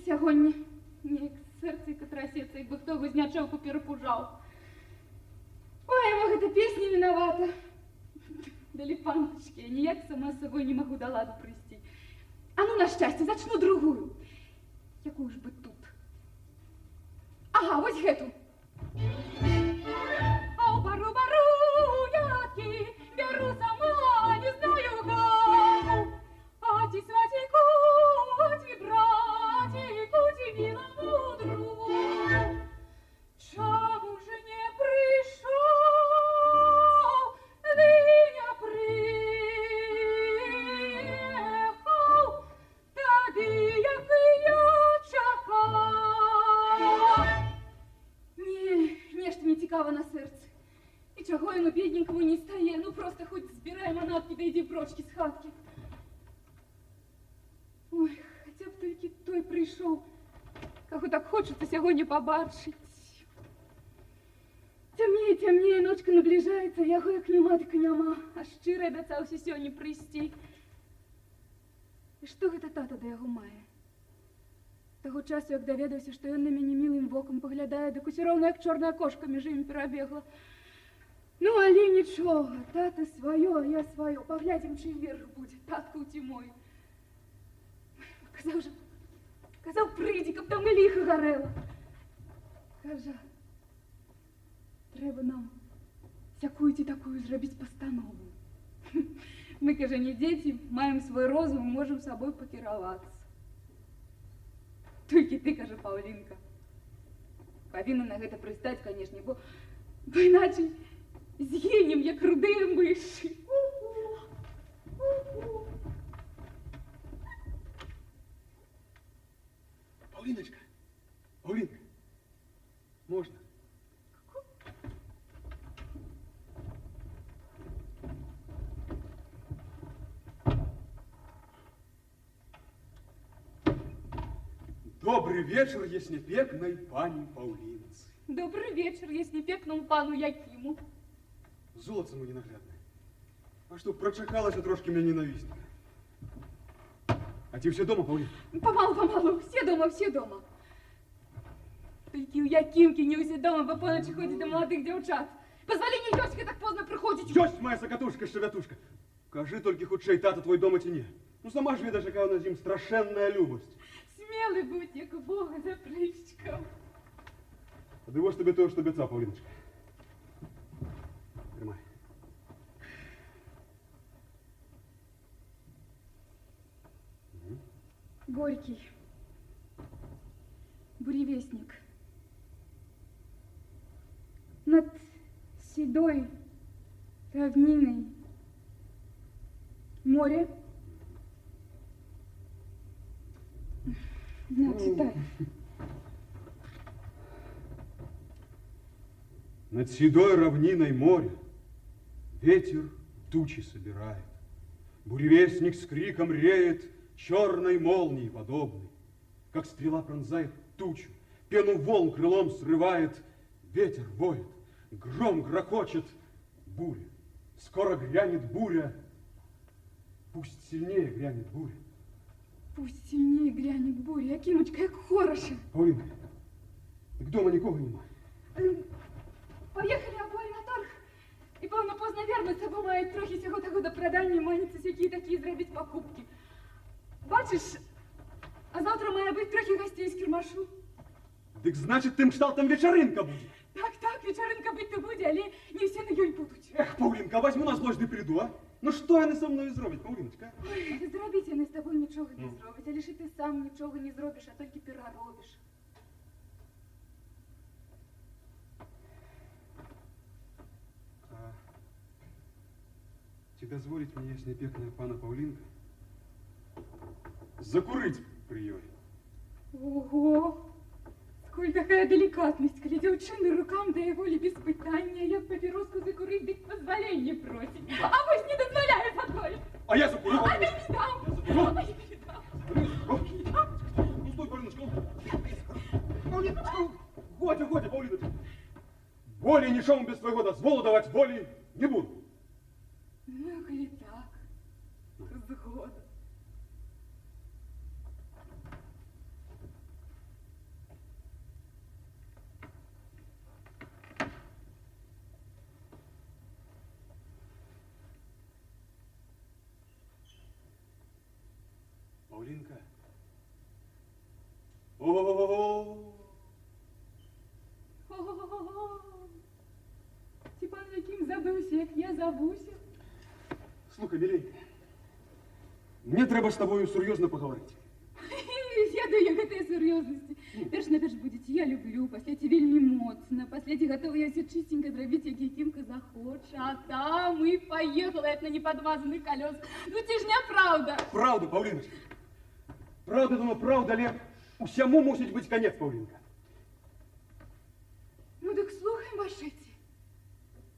Сьогодні ніяк серце трасеться, якби хто гузнячовку перепужав. Ой, мог эта песня виновата. Дали паночки, я ніяк сама с собой не могу до ладу привести. А ну, на счастье, зачну другую. Якую ж бы тут? Ага, вот эту. Ау, бару-бару, ядки, беру сама, не знаю гау. Ати-свати-ку, ати-братику, милому другу. Чому же не пришел, ты не приехал, тады, як и я чакал. Нешта мне цікаво на серце. І чого йому бідненькому не стає, ну просто хоч збирай манатки, да йди прочки з хатки. Ой, хотя б тільки той прийшов, кого так хочеться сьогодні побачити. Темніє, темніє, ночка наближається, яго як нема, так і нема, а щиро обіцявся сьогодні прийти. І що гэта тата да яго мае? Того часу, як довідався, що ён на мяне милым воком поглядає, дык усё роўна, як чорная кошка між імі перабегла. Ну, але нічого, тата свое, а я свое, поглядім, чий верх буде, татка у ці мой. Казав, прийди, каб там і ліха гарела. Кажа, треба нам всякую-ті такую зробити постанову. Мы, кажа, не дети, маем свой розум, можем собой покіроваться. Тільки ти, каже Павлінка, повинна на гэта пристать, конечно, бо іначе з'їнем, як рудые миші. Павлиночка, Павлинка, можно? Добрый вечер, яснепекной пани Павлинцы. Добрый вечер, яснепекному пану Якиму. Золото ему ненаглядное. А что, прочакалась трошки меня ненавистника? А ты все дома, Павлин? Помалу, все дома, все дома. Тільки у Якимки не усі дома, бо поночі ходять до молодих дівчат. Позволення Йосика так поздно приходить. Ёсть моя сокатушка, щебятушка. Кажи только худшей, тата твой дома тяне. Ну сама ж видишь, какая у нас зим страшенная любость. Смелый будь, як у Бога за плечиком. Подивись тобі того, що обіцяв, Павліночка. Тримай. Горький. Буревестник. Над седой равниной море. На, читай. Над седой равниной моря ветер тучи собирает. Буревестник с криком реет, черной молнии подобный. Как стрела пронзает тучу, пену волн крылом срывает. Ветер воет, гром грохочет, буря. Скоро грянет буря, пусть сильнее грянет буря. Пусть сильнее грянет буря. Якимочка, як хороша. Павлінка, так дома нікого нема. Поїхали обоє на торг. І певно поздно вернуться, бо мають трохи сього того до продання, маняться всякі такі зробити покупки. Бачиш, а завтра має бути трохи гостей з кірмашу. Так значить, тим шталтом вечеринка буде. Так, вечеринка бути буде, але не всі на ёй будуть. Ех, Павлінка, возьму на злость, не прийду, а? Ну що вони со мною зроблять, Павліночка? Ой, зробити вони з тобою нічого не зроблять, а лише ти сам нічого не зробиш, а тільки піра робиш. Чи дозволить мені, ясня пекная пана Павлінка, закурить при ёй? Ого! Сколь такая деликатность, коли девчины рукам дає волі без питання, як папіроску закурить, дик позволення просить. А ось не дозволяє подволь. А я закурю, А Павліночка. я не дам. Я закурю. А я не дам. Ну, стой, Павліночка. Павліночка, годі, Павліночка. Более нічому без твоего дозволу давать волі не буду. Ну, коли так, згода. Павлінка. О-о-о-о. О-о-о-о. Ці пан Яким забився, як я забуся. Слухай, миленька, мне треба з тобою серйозно поговорити. Я даю гэтай серйозності. Перш будете, я люблю, пасляці вельмі моцна, пасляці готова я все чистенько зробити, як Якимка захоче, а там і поїхала, як на неподмазаних колесах. Ну, це ж неправда. Правда, Павліночка. Правда, думаю, правда, але усьому мусить бути конець, Павлінка. Ну, так слухай, Машеці.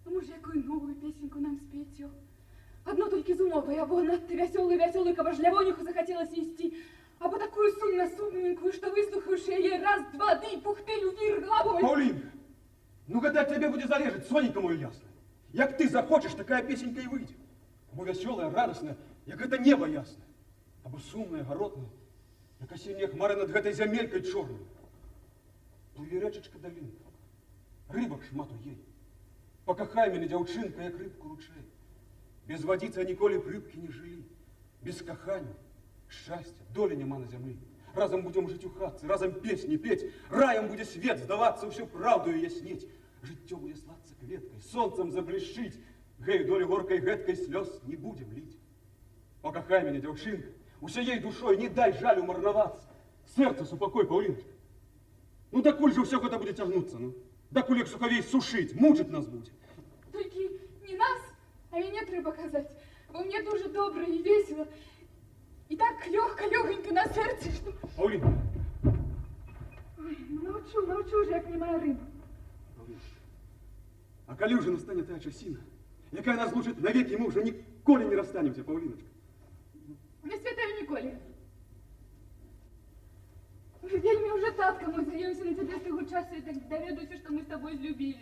А може, якую новую песенку нам спеть? Одну тільки з умовою, або надто веселую кабажлявонюху захотелось нести, або такую сумно-сумненькую, что выслухаешь ее раз, два, да и пухтелю вверх головой. Павлінка, ну когда тебе буде залежить, соненька моя ясна. Як ти захочеш, такая песенька і вийде. Або веселая, радостная, як это небо ясне. Або сумная, городная, як осіння хмари над гэтай зямелькой чорною. Пливе речечка долинка, рыбок шмату ей. Покахай мене, дзяўчынка, як рыбку ручей. Без водицы ніколі б рыбкі не жылі. Без кахання, щастя, долі няма на зямлі. Разом будем жить у хатцы, разом песни петь, раем будет свет сдаваться, всю правду яснеть. Життё будет сладца кветкой, солнцем заблещить, гей, доли горкой гэткой слез не будем лить. Покахай меня, девчинка, усеей душой не дай жалю марноваться. Сердце супокой, Павлиночка. Ну, докуль же все это будет тягнуться, ну? Докуль як суховей сушить, мучить нас будет. Только не нас, а меня треба казать, бо мне дуже добро и весело. И так легко-легонько на сердце, что... Павлинка. Ой, ну научу же, як немає риби. Павлиночка, а коли уже настане та часина, якая нас лучит навеки, мы уже николи не расстанемся, Павлиночка. Не святаю ніколи. Вельми уже татка мы заемся на тебе з того часу, і так доведуся, що ми з тобою злюбилися.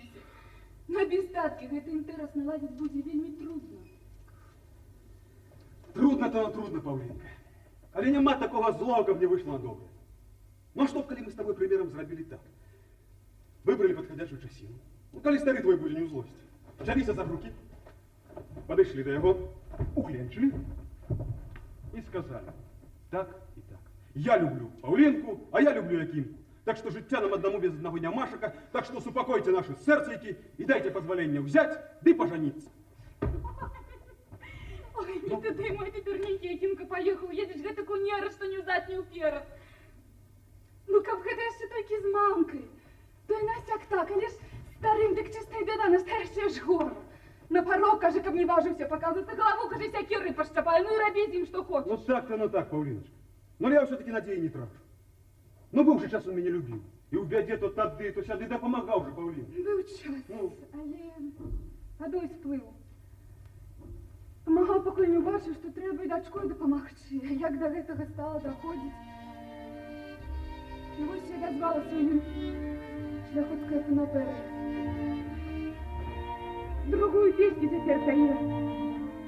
Но без татки гэта інтерес наладить буде вельми трудно. Трудно-то, трудно, Павлинка. Але нема такого злого, каб не выйшла на добрае. Ну а што, калі мы з табой прымерам зрабілі так? Выбралі падходящую часіну. Ну, калі стары твой будзе не ў злосці. Взяліся за рукі, падышлі да яго, ухленчылі і сказалі: так і так. Я люблю Паўлінку, а я люблю Якимку. Так что жыцця нам одному без одного нямашака, так что супокойте наши сердцейки и дайте позволение взять, да и пожениться. Ой, не ты, мой теперненький Якимка поехал, едешь гэтаку неру, что ни взад, ни уперед. Ну, каб гэта яшчэ толькі з мамкай, то і насяк так, але ж старым, дык чыстая беда, настоящая ж гора. На порог, кажа, каб не важыўся показывать, на голову, кажа, сякеры пашчапаю, ну и робіть им, что хочешь. Ну так, Павлиночка. Но я все-таки надеи не трачу. Ну, быў же час он меня любил. И у бяде то тады, то сяды, да помагаў же, Павлин. Быў час, Ну. але вадой сплыў. Помагаў, пакуль не бачыў, што трэба і дачкой дапамагчы. Як да гэтага стала даходзіць. І вось я дазвала сваім шляхоцкая панапера. Другую песню цяпер дае.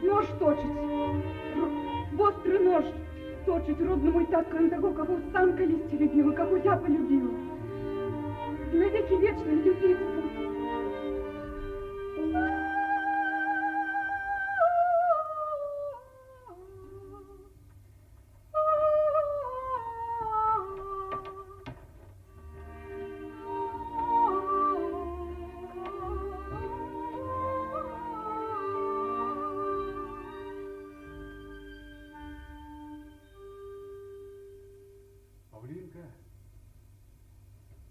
Нож точыць. Востры нож точыць родны мой татка на таго, каго сам калісьці любіў, і каго я полюбіла. І навекі вечна любіць буду. Павлинка.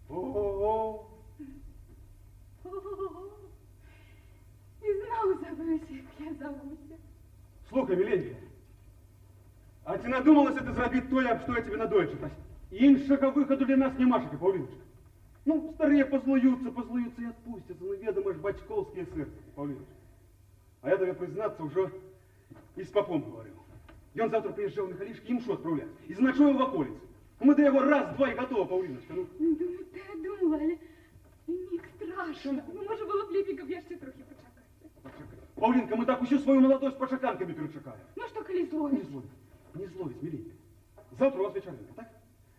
О-о-о. І зноў забыўся, як я завуся. Слухай, миленькая, а ти надумалася ти зробити тое, аб што я тебе надоечы просить? Іншага выходу для нас нямашака, Павлиночка. Ну, старые позлуются и отпустятся, ну, ведомо ж бацькоўскія сырцы, Павлиночка. А я тебе, признаться, уже и с попом говорил. Ён завтра приезжал на Халишки, ім шо отправлять, и заночуем в околице. Мы до его раз, два и готово, Павлиночка. Ну. Думаю, та я думала, але мені страшно. Ну, може було б ліпі, каб я ще трохи почекати. Павлинка, мы так усю свою молодость по шаканками перечекаем. Ну, що, коли Не зловиш? зловить, не зловить, миленькая. Завтра у вас вечеринка, так?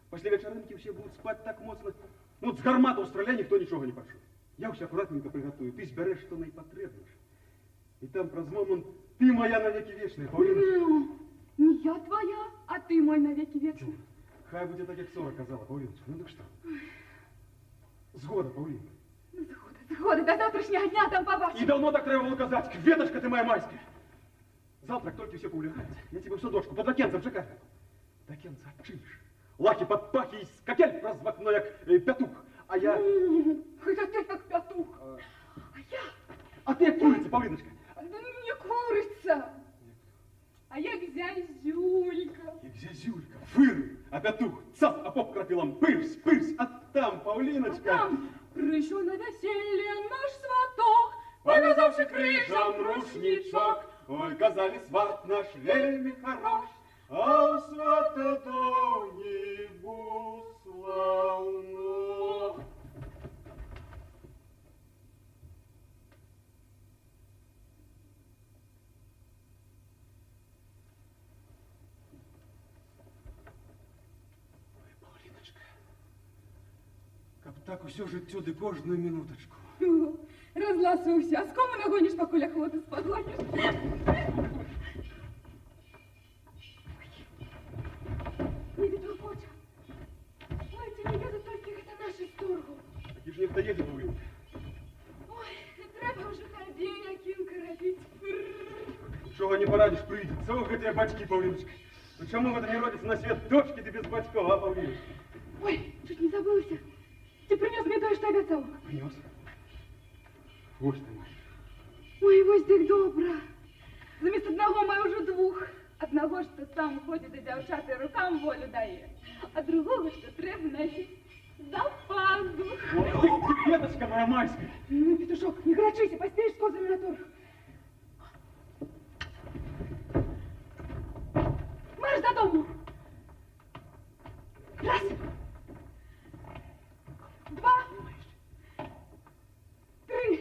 После вечеринки все будут спать так моцно. Ну, вот с гармата у стреля никто ничего не почует. Я все аккуратненько приготую. Ты зберешь, что наипотребнейше. И там праз момент ты моя навеки вечная, Павлиночка. Ну, не я твоя, а ти мой навеки вічний. Хай буде так, як Сора казала, Павлиночка. Ну так что? Згода, Павлинка. Ну, згода, до завтрашнього дня там побачимо. И давно так треба было казать. Кветочка ты моя майская. Завтра, как только все поулягается, я тебе в садочку под лакенцем чекаю. Лакенца отчинишь. Лахи под пахи и скакель раз в окно, як петух. А я... Хоча ти як петух. А я... А ты як курица, Павлиночка. Да не куриця. А як зязюлька. Як зязюлька, фыр, а петух, цап, а поп крапилом, пырсь, пырсь. А там, Павлиночка... А там прийшов на весілля наш сваток, повязавши крижом рушничок. Ой, казали, сват наш вельми хорош, а у свата доньку славно. Ой, Павлиночка, каб так усё жыццё ды кожную минуточку. Разласуйся, а з кому нагоніш, покуль охоту спогоніш? Не відлопоча. Ой, ці не їдуть тільки гэта наші сторгу. Такі ж ніхто їде, Павлинка. Ой, треба вже хаді, Якимка робіть. Чого не порадиш, прийдеться. Ох, гэтыя бацькі, Павлиночка. Ну чому гэта не родяться на свет дочки ты без бацьков, а, Павлиночка? Ой, чуть не забылася. Ти принес мне тое, што обяцав. Принес. Вось ты мой. Ой, вось дык добра. Замест аднаго маю ўжо двух. Аднаго, што сам ходзіць да дзяўчат і рукам волю дае, а другога, што трэба носіць за пазух. Ой, ты, веточка моя майская. Ну, петушок, не грачыся, паспееш з козамі на торг. Марш дадому. Раз. Два. Три.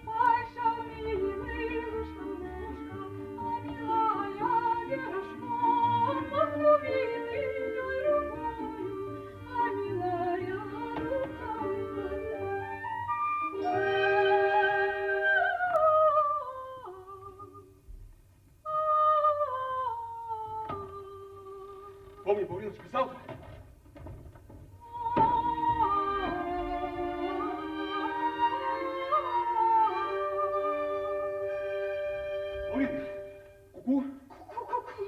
Ой, шо, милый, ножка, а милая Помни, Павлиночка, завтра. Павлинка, ку-ку. Ку-ку-ку.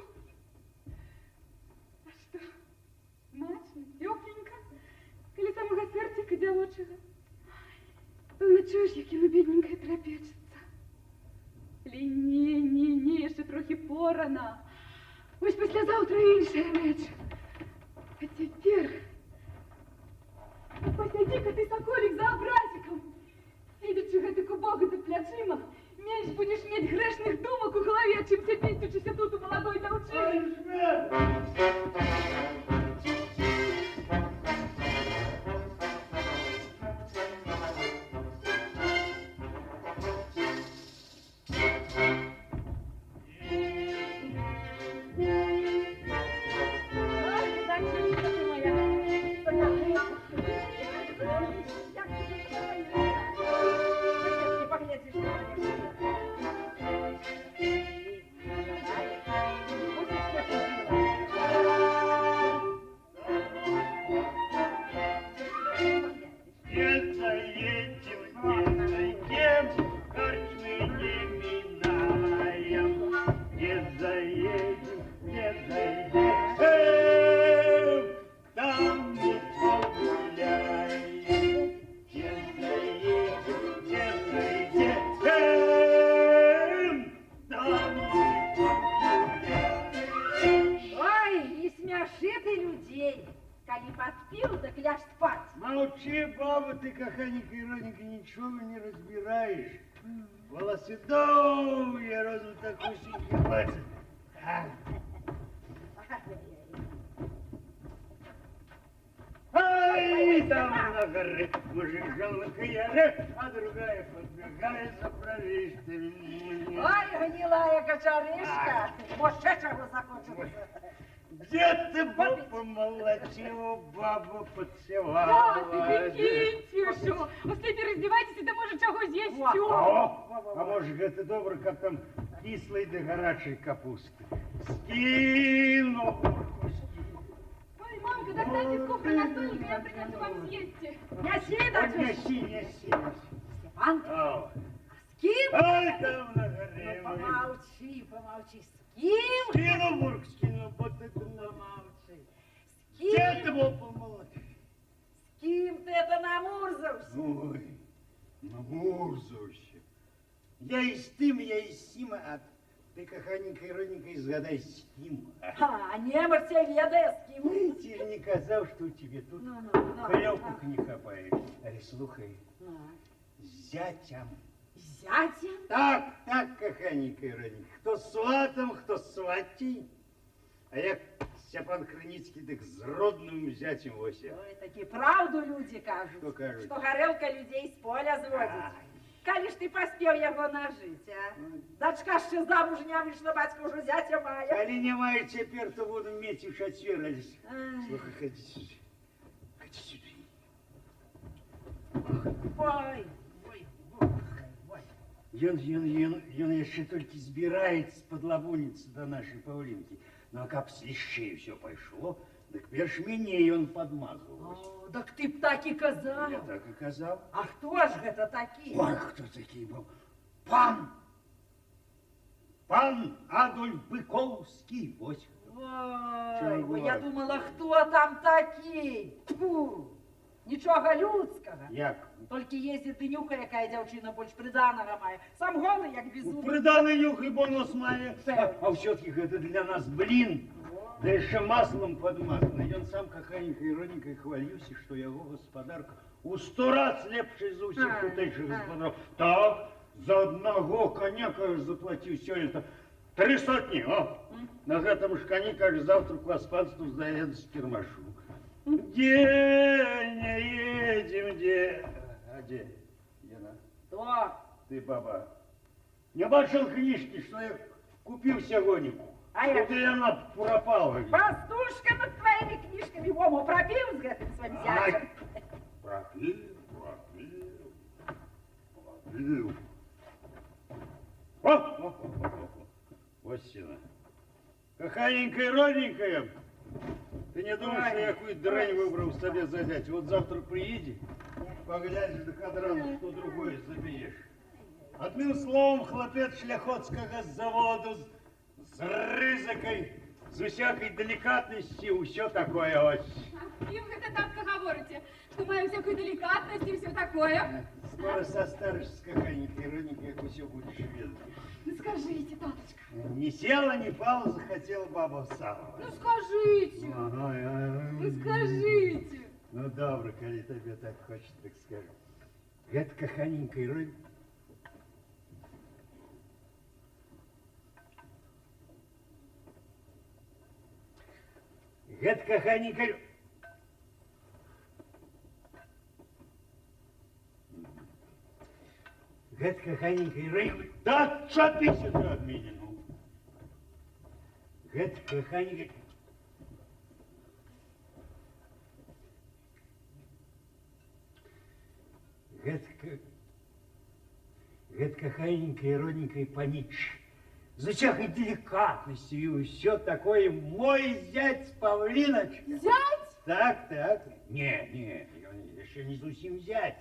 А что, смачно, тепленько, коли самого сердика дівочого. Ну чого ж, як і бідненька трапечеться? Ні, ще трохи порано. Ось післязавтра інша реч. А тепер посяди-ка ти, соколик, за образиком. Сидячи гэтак у Бога за плячима, менш будеш мець грешных думок у голове, чимся пістючися тут у молодой дівчині. Каханенька, Ироненька, ничего не разбираешь. Волосы долгие, розу так усенький хватит. Ай, там на горе мужик жал на каяре, а другая подбегает за правительством. Ой, гнилая кочарышка, может, чего захочется. Где ты бабу молотила, бабу Так, подсевала? прикиньте, що. Ось тепер роздівайтеся, да може чого з'їсть всю. А может, это добро, как там кислой да горячей капусты. Скину. Ой, мамка, достаньте с кухни настольника, я принесу вам съесть. Неси, дочушка. Неси. Степан, Ау. с кем? Ай, там на горе. Ну, помолчи. С кем? Скину, Бург, скину, вот это Помолчи. С Где кем? ты был помолчи? С кем ты это намурзался? Ой, намурзався. Я і з тим, я і з сім, а ти, каханенька Іроненька, згадай з ким. А, немец тебе ведает, с кем? Ну, я тебе не казав, что у тебя тут Ну, хлебок не хапаешь. Але слухай, Ну. з зятям. Зятя? Так, каханенька Іроненька. Хто з сватом, хто з сватій. А як Степан Криницький, так з родним зятем Ося. Ой, таки правду люди кажут. Что кажут? Что горелка людей с поля зводит. Коли ж ты поспел его нажить, а? Дочка ще замуж не вийшла, батько уже зятя має. Коли немає тепер, то буду мець у шатверались. Ай. Слухай, ходи сюда. Ходи сюда. Ой. Ён яшчэ толькі збіраецца падлабуніцца да нашай Паўлінкі. Ну, а каб з лішчэй все пайшло, дык перш мяне ён падмазваў. О, так ты б так і казав. Я так і казаў. А хто ж гэта такі? Ой, хто такі быў? Пан Адольф Быкоўскі. Вось. Ой, я думала, хто там такі? Тьфу, нічога людскага. Як? Толькі ездзіць і нюхае, якая дзяўчына больш прыданага мае. Сам голы, як безумны. Прыданы нюх і бонус мае. Пэўна. А ўсё-ткі гэта для нас блін. Да яшчэ маслом падмазаны. Ён сам каханенька Іроненькай хваліўся, што яго гаспадарка у 100 раз лепшай за ўсіх тутэйшых гаспадараў. Так, за аднаго коня, кажа, заплаціў сёлета 3 сотні. О, на гэтым ж коні, кажа, завтра к васпанству здаецца з кірмашу. Где не едем, где? А где? Яна? То. Ты, баба, не бачил книжки, что я купил сегодня? А я- Куды она пропала? Пастушка над твоими книжками Вому пропил с гэтым своим зятем. Пропил. Вот сина. Каханенькая, родненькая, Ты не думаешь, что я какую дрянь выбрал себе за зять? Вот завтра приедешь, поглядишь до кадрану, что другое забьешь. Одним словом, хлопец шляхотского заводу з ризикой, з усякой деликатностью, все такое ось. И вы это так говорите, что мою всякую деликатность и все такое. Скоро состаришься какая-нибудь ироника, как все будешь ведать. Ну скажите, таточка. Не села, не пала, захотела баба самого. Ну скажите. Ну скажите. Ну добре, коли тебе так хочет, так скажу. Это каханенькая ироника. Это каханенькая... Это каханенькая ироника. Да отшатись это от меня, ну. Это каханенькая... Гэта каханенькая, родненькая панич. За всякой деликатностью и все такое. Мой зять Павлиночка. Зять? Так. Не, он еще не зусім зять.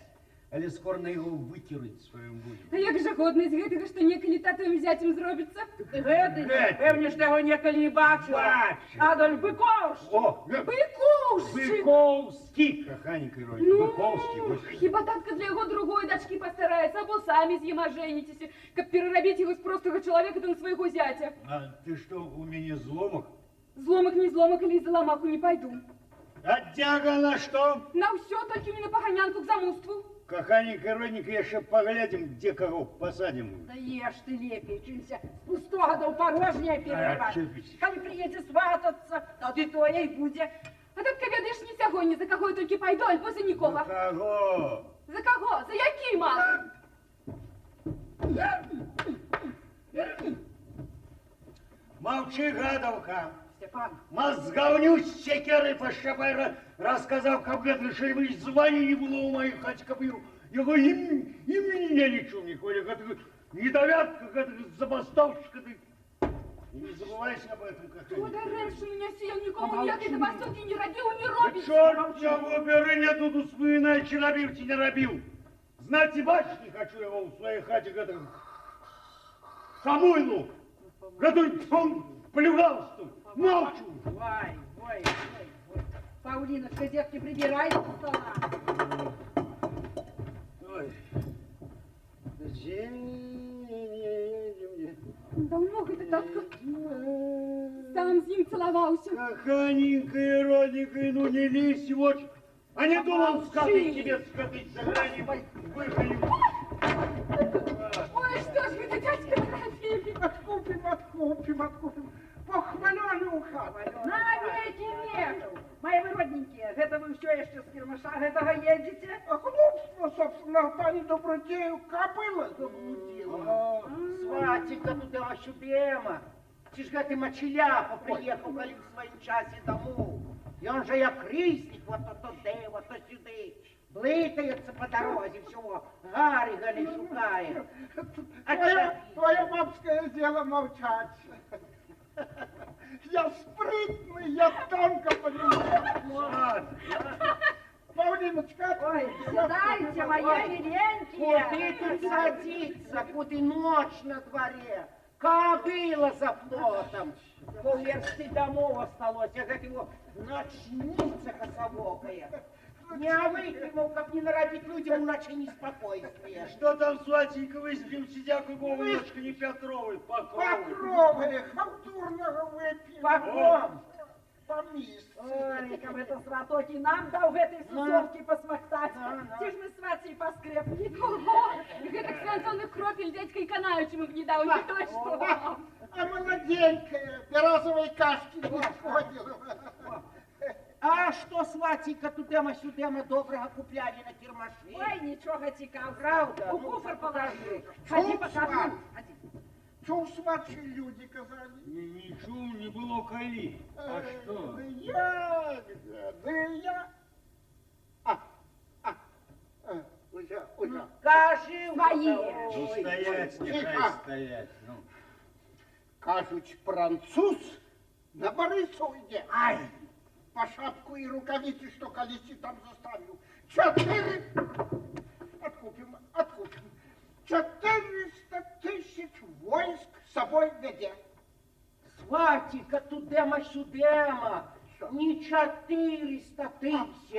Але скоро на его вытирать своим будем. А як жа годнасць гэтага, што некалі татовым зятем зробіцца? Гэты, пэўне, што яго некалі і бачыла. Адольф Быковшчык. О, Быковшчык! Быковский, каханенькая родненькая. Ну, Быковский. хіба татка для яго другой дачкі пастараецца, або самі з ім ажэніцеся, каб перарабіць яго з простага чалавека да на свайго зятя. А ты что, у меня зломок? Зломак, не зломак, але за ламаку не пайду. А тяга на что? На ўсё, толькі не на паганянку к замуству. Каханенькая, родненькая, яшчэ поглядим, где кого посадим. Да ешь ты лепей, чымся з пустога да ў парожняе перарываць. чыпіць. Калі прыедзе сватацца, тады тое і будзе. А татка, ведаеш, не сягоння, за каго я толькі пайду, альбо за нікога. Кого? За каго? За які мал? Молчи, гадовка. Степан, Мозговнюсь секерой по шабай, рассказав, как это шельмы звания не было у моих хать копил. Его и меня ничего не хвалит, как это недовят, как это забастовщик. И не забывайся об этом, как Хто дарэчы меня сіял, нікому ніякай забастовкі не рабіў, не робіць. Черт его бери, я тут успоминаю, робил, не робил. Знать и бачить не хочу его в своей хате, как это Самойлу, который он плюгал, что ли. Молчу. Ой. Паулиночка, детки, прибирай со стола. Ой. Давно гэта татка сам з ім цалаваўся. Каханенькая, родненькая, ну не лезь в очи. А не думал скатыть тебе скатыть за гранью, выходим. Ой, што ж гэта, дядька, наробілі? Откупим. Похваленый ухаб. Навеки нету. Мои вы родненькие, гэта вы все еще с кирмаша гэтага едете? Глупство, собственно, пани Добродею кобыла заблудила. Сватенька туда ощупема. Ці ж гэты мачеляпа приехал, калі в своем часе домой. И он же як крісник, вот то де, вот то сюди. Блытается по дороге, всего Гарри шукает. Твое бабское дело молчать. Я спрытный, я тонко понимаю. Павлиночка, Ой, седайте, мои миленькие. Куды тут садиться, куды ночь на дворе? Кобыла за плотом. Полверсты домов осталось, а как его ночница косовокая. Не выпрямил, как не народить людям, иначе неспокойствие. Что там, Сватенька, выспим, сидяку Вовочка, не Петровой, покровы. покровы, халтурного выпьем. Погом. Помис. Ой, как это сватоки нам дал в этой сусовке посмактать. Ці ж мы сватей поскрепли. Ого, гэтак свянцоных кропель дядька і канаючым іх не даў, не то што. А молоденькая, березовой кашки не сходила. А что, сватенька, тудема-сюдема доброго купляли на кирмаши? Ой, нічого цікавого. Правда? У Ну, куфр покажи. положи. Ходи, покажи. Сват. Ходи. Чего сватши люди казали? Ничего не было коли. А что? Да я. Узя. Кажи, Свои. Ну, стоять, нехай Тихо. стоять. Ну. Кажуть, француз на Борису йде. Ай, по шапку и рукавицы, что колеси там заставил. 4... Откупим. 400 тысяч войск с собой веде. Сватика, тудема-сюдема. Не 400 тысяч,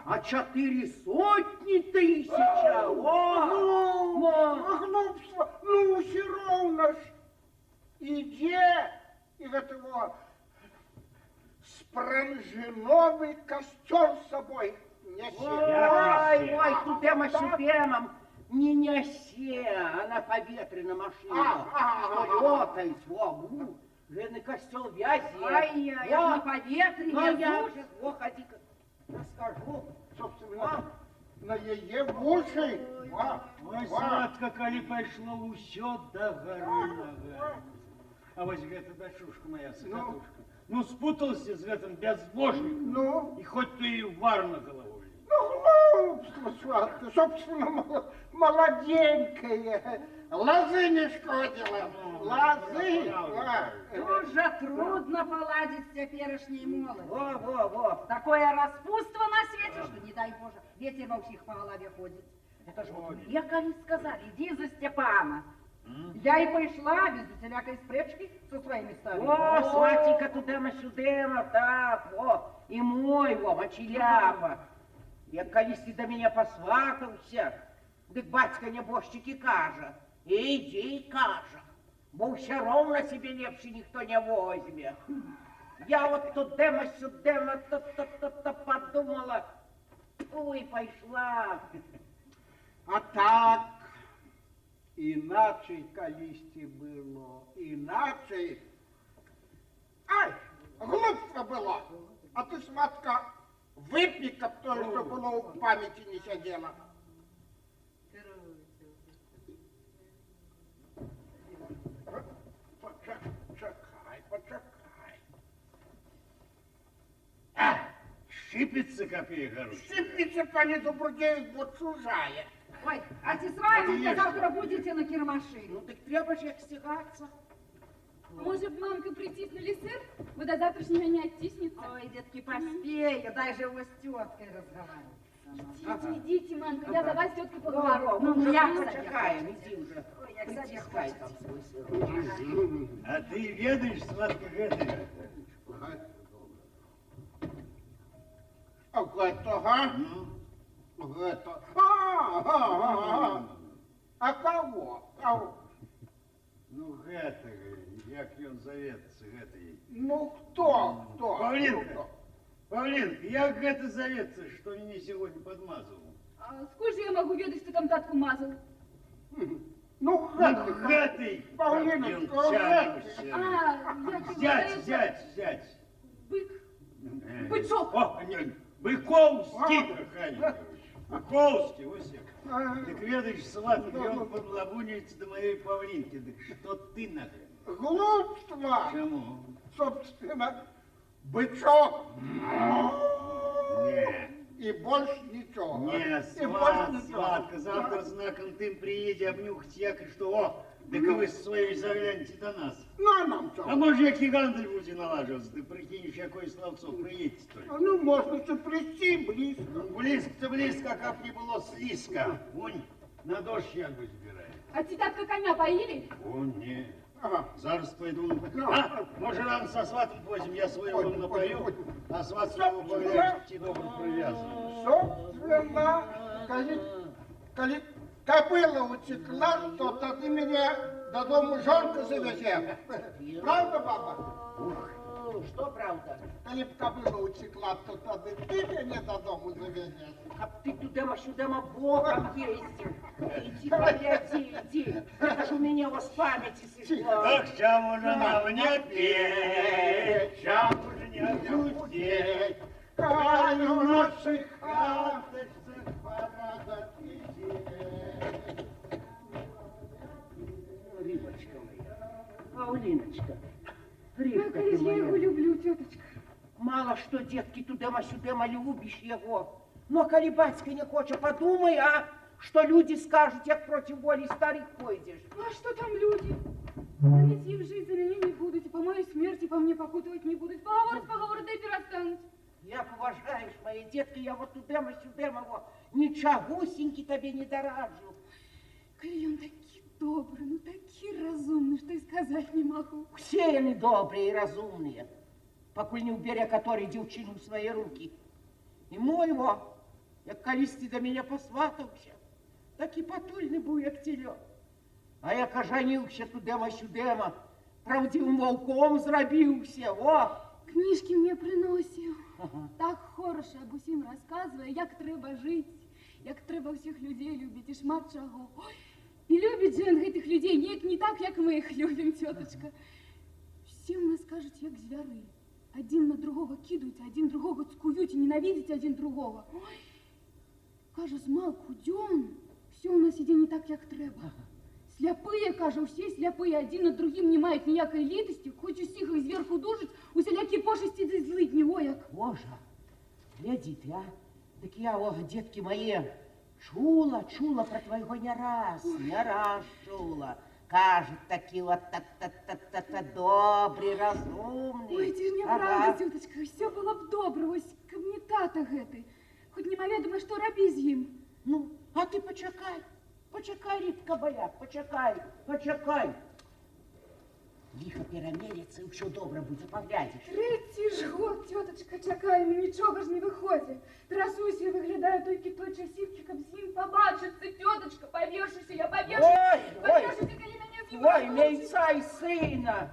а 400 тысяч. Глупство, ну, все равно ж. Иде, и этого спранженовый костер с собой неси. Ой, тудема-сюдемом. Не неси, а на поветренной машине. Что летает, Женный костел вязи. Ай-яй, я на поветрие, Ну, я душ. же, ходи-ка, расскажу. Собственно, на ее уши. Ой, сладко, коли пошло усё до горы нога. А вось гэта дачушка моя, сыкатушка. Ну, спутался с этим безбожником. Ну? И хоть ты и вар на голову. Ну, глупство, сватка, собственно, молоденькая. Лозы не шкодила. Лозы. Дуже трудно поладить с теперешней молодью. Во. Такое распутство на свете, что, не дай Боже, ветер во всех по голове ходит. Это ж вот мне, коли сказали, иди за Степана. Я и пошла без всякой спречки со своими старыми. О, сватика, тудема-сюдема, так, и мой, мочеляпа. Я колись ты до меня посватался, дык батька небожчики кажа. Иди, кажа, бо все ровно себе лепше никто не возьме. Я вот тудема-сюдема, то подумала, ой, пошла. А так, иначе колисти было, иначе. Ай, глупство было. А ты, сватка, выпей, как то, что было в памяти не сидело. Почекай. Шипится копея горуть. Сыпется, пани Добродеев, вот чужая. Ой, отец Ваненька, завтра будете на кирмаши. Ну так треба ж як стягаться. Может, мамка притиснули сыр? Вы до завтрашнего не оттиснется? Ой, детки, поспею, дай же его с теткой разговаривать. Идите, мамка, я за вас с теткой поговорю. Ну, я почекаем, иди уже. Ой, як Притискай хочется. там свой сыр. А ты ведаешь, сладко, гэта? А это, га? Это. А кого? Ну, гэта, як ён завецца, гэта ей. Ну, кто? Павлинка, Павлинка, як гэта завецца, што мне сегодня подмазывал? А сколько я могу ведать, что там татку мазал? Ну, Гэтай, Павлиночка, Зять. Бык. Бычок. О, Быковский, Михайлович. Быковский, ось як. Так ведаешь, сладко, он подлабунивается до моей Павлинки. Так что ты нахрен? глупство. Чему? Собственно, бычок. Не. И больше ничего. Не, И больше сладко, завтра знаком ты приедешь обнюхать як и что, о, да вы с своей загляньте до нас. Ну, а нам что? А може, який гандель буде налаживаться, ти прикинешь, якої словцов приїдь только. Ну, можно приплести близко. Ну, близко-то близко, как не было слизко. Вон, на дождь ягу збирає. А те татка коня поили? О, не. Ага. Зараз пойду. А, може, рано со сватом возьмем, я своего напою, а сват своего погляд, ті добре прив'язаний. Собственно, коли кобыла утекла, то ты меня до дому жонка завезем. Правда, баба? Что правда? Коли б кобыла утекла, то тогда ты меня до дому завезешь. А ты тудема-сюдема боком ездил. Иди, погляди, иди. Это ж у меня у вас памяти сошла. Так, щам уже нам не петь, щам уже не грустеть. Каль в наших хаточках пора записать. Рыбочка моя, Павлиночка, Ну, рыбка ты конечно, я его моя. люблю, теточка. Мало что, детки, тудема-сюдема любишь его. Но коли батька не хоче, подумай, а что люди скажут, як против воли старых пойдешь. А что там люди? Они в жизнь за меня не будут, и по моей смерти по мне покутывать не будут. Поговорить, да и перестанут. детка, я вот сюдема, во, ничагусеньки тебе не дораджу. Коли он такі добрый, ну такі разумный, что и сказать не могу. Все они добрые и разумные, покуль не убере который девчину в свои руки. И мой во, як колись ты до меня посватався, так и потульный был, як телё. А як оженился тудема-сюдема, правдивым волком зрабіўся, во! Книжки мне приносил. Так хорошо об усім рассказывая, як треба жить, як треба всех людей любить и шмат чаго. Ой, и любит же он этих людей не так, як мы их любим, теточка. Все у нас, кажуть, як звяры. Один на другого кидаються, один другого цкують и ненавидят один другого. Ой, каже, змалку дзён, все у нас іде не так, як треба. Сляпые, кажа, усе сляпые, один над другим не мають ніякої літості, хоч усіх їх зверху дужить, усялякі пошесті ды злидні, о як. Боже, гляди ты, а? Так я, о, детки мои, чула про твоего не раз чула. Кажет, таки вот та добрый, разумный. Ой, це ж неправда, теточка, все было б добре, ось каб не тата гэты. Хоч немаведома, што рабі з ім. Ну, а ты почекай, рыбка моя, почекай. Лихо перамерится, и все добро будет, поглядишь. Третій ж год, теточка, чекаємо, нічого ж не виходить. Трасуся, виглядаю тільки той часівки, каб з ним побачиться, теточка, повішуся, я повішуся. Повішуся, коли мене з ним Ой, мейца и сына,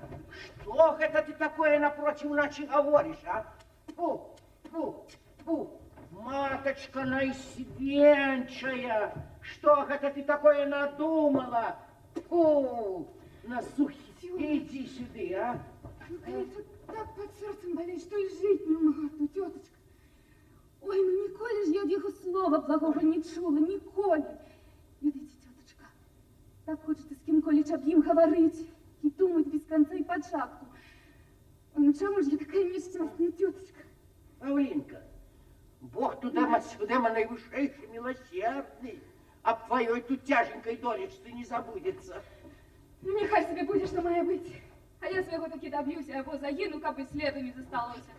что это ты такое напротив ночи говоришь, а? Фу, маточка наисвенчая, что это ты такое надумала? Фу, на сухи, иди сюда, а? Ну, коли тут так под сердцем болить, что и жить не могу, теточка. Ой, ну ніколи ж я від його слова благого не чула, ніколи. Видите, теточка, так хочеться з ким-коліч об їм говорить і думать без конца і початку. Ой, ну чому ж я така нещасна, теточка? Павлинка, Бог туда-сюда наивысший милосердный, об твоей тут тяженькой долечце не забудется. Ну, нехай собі буде, що має бути. А я свого таки доб'юся, або загину, каби сліду не зосталося.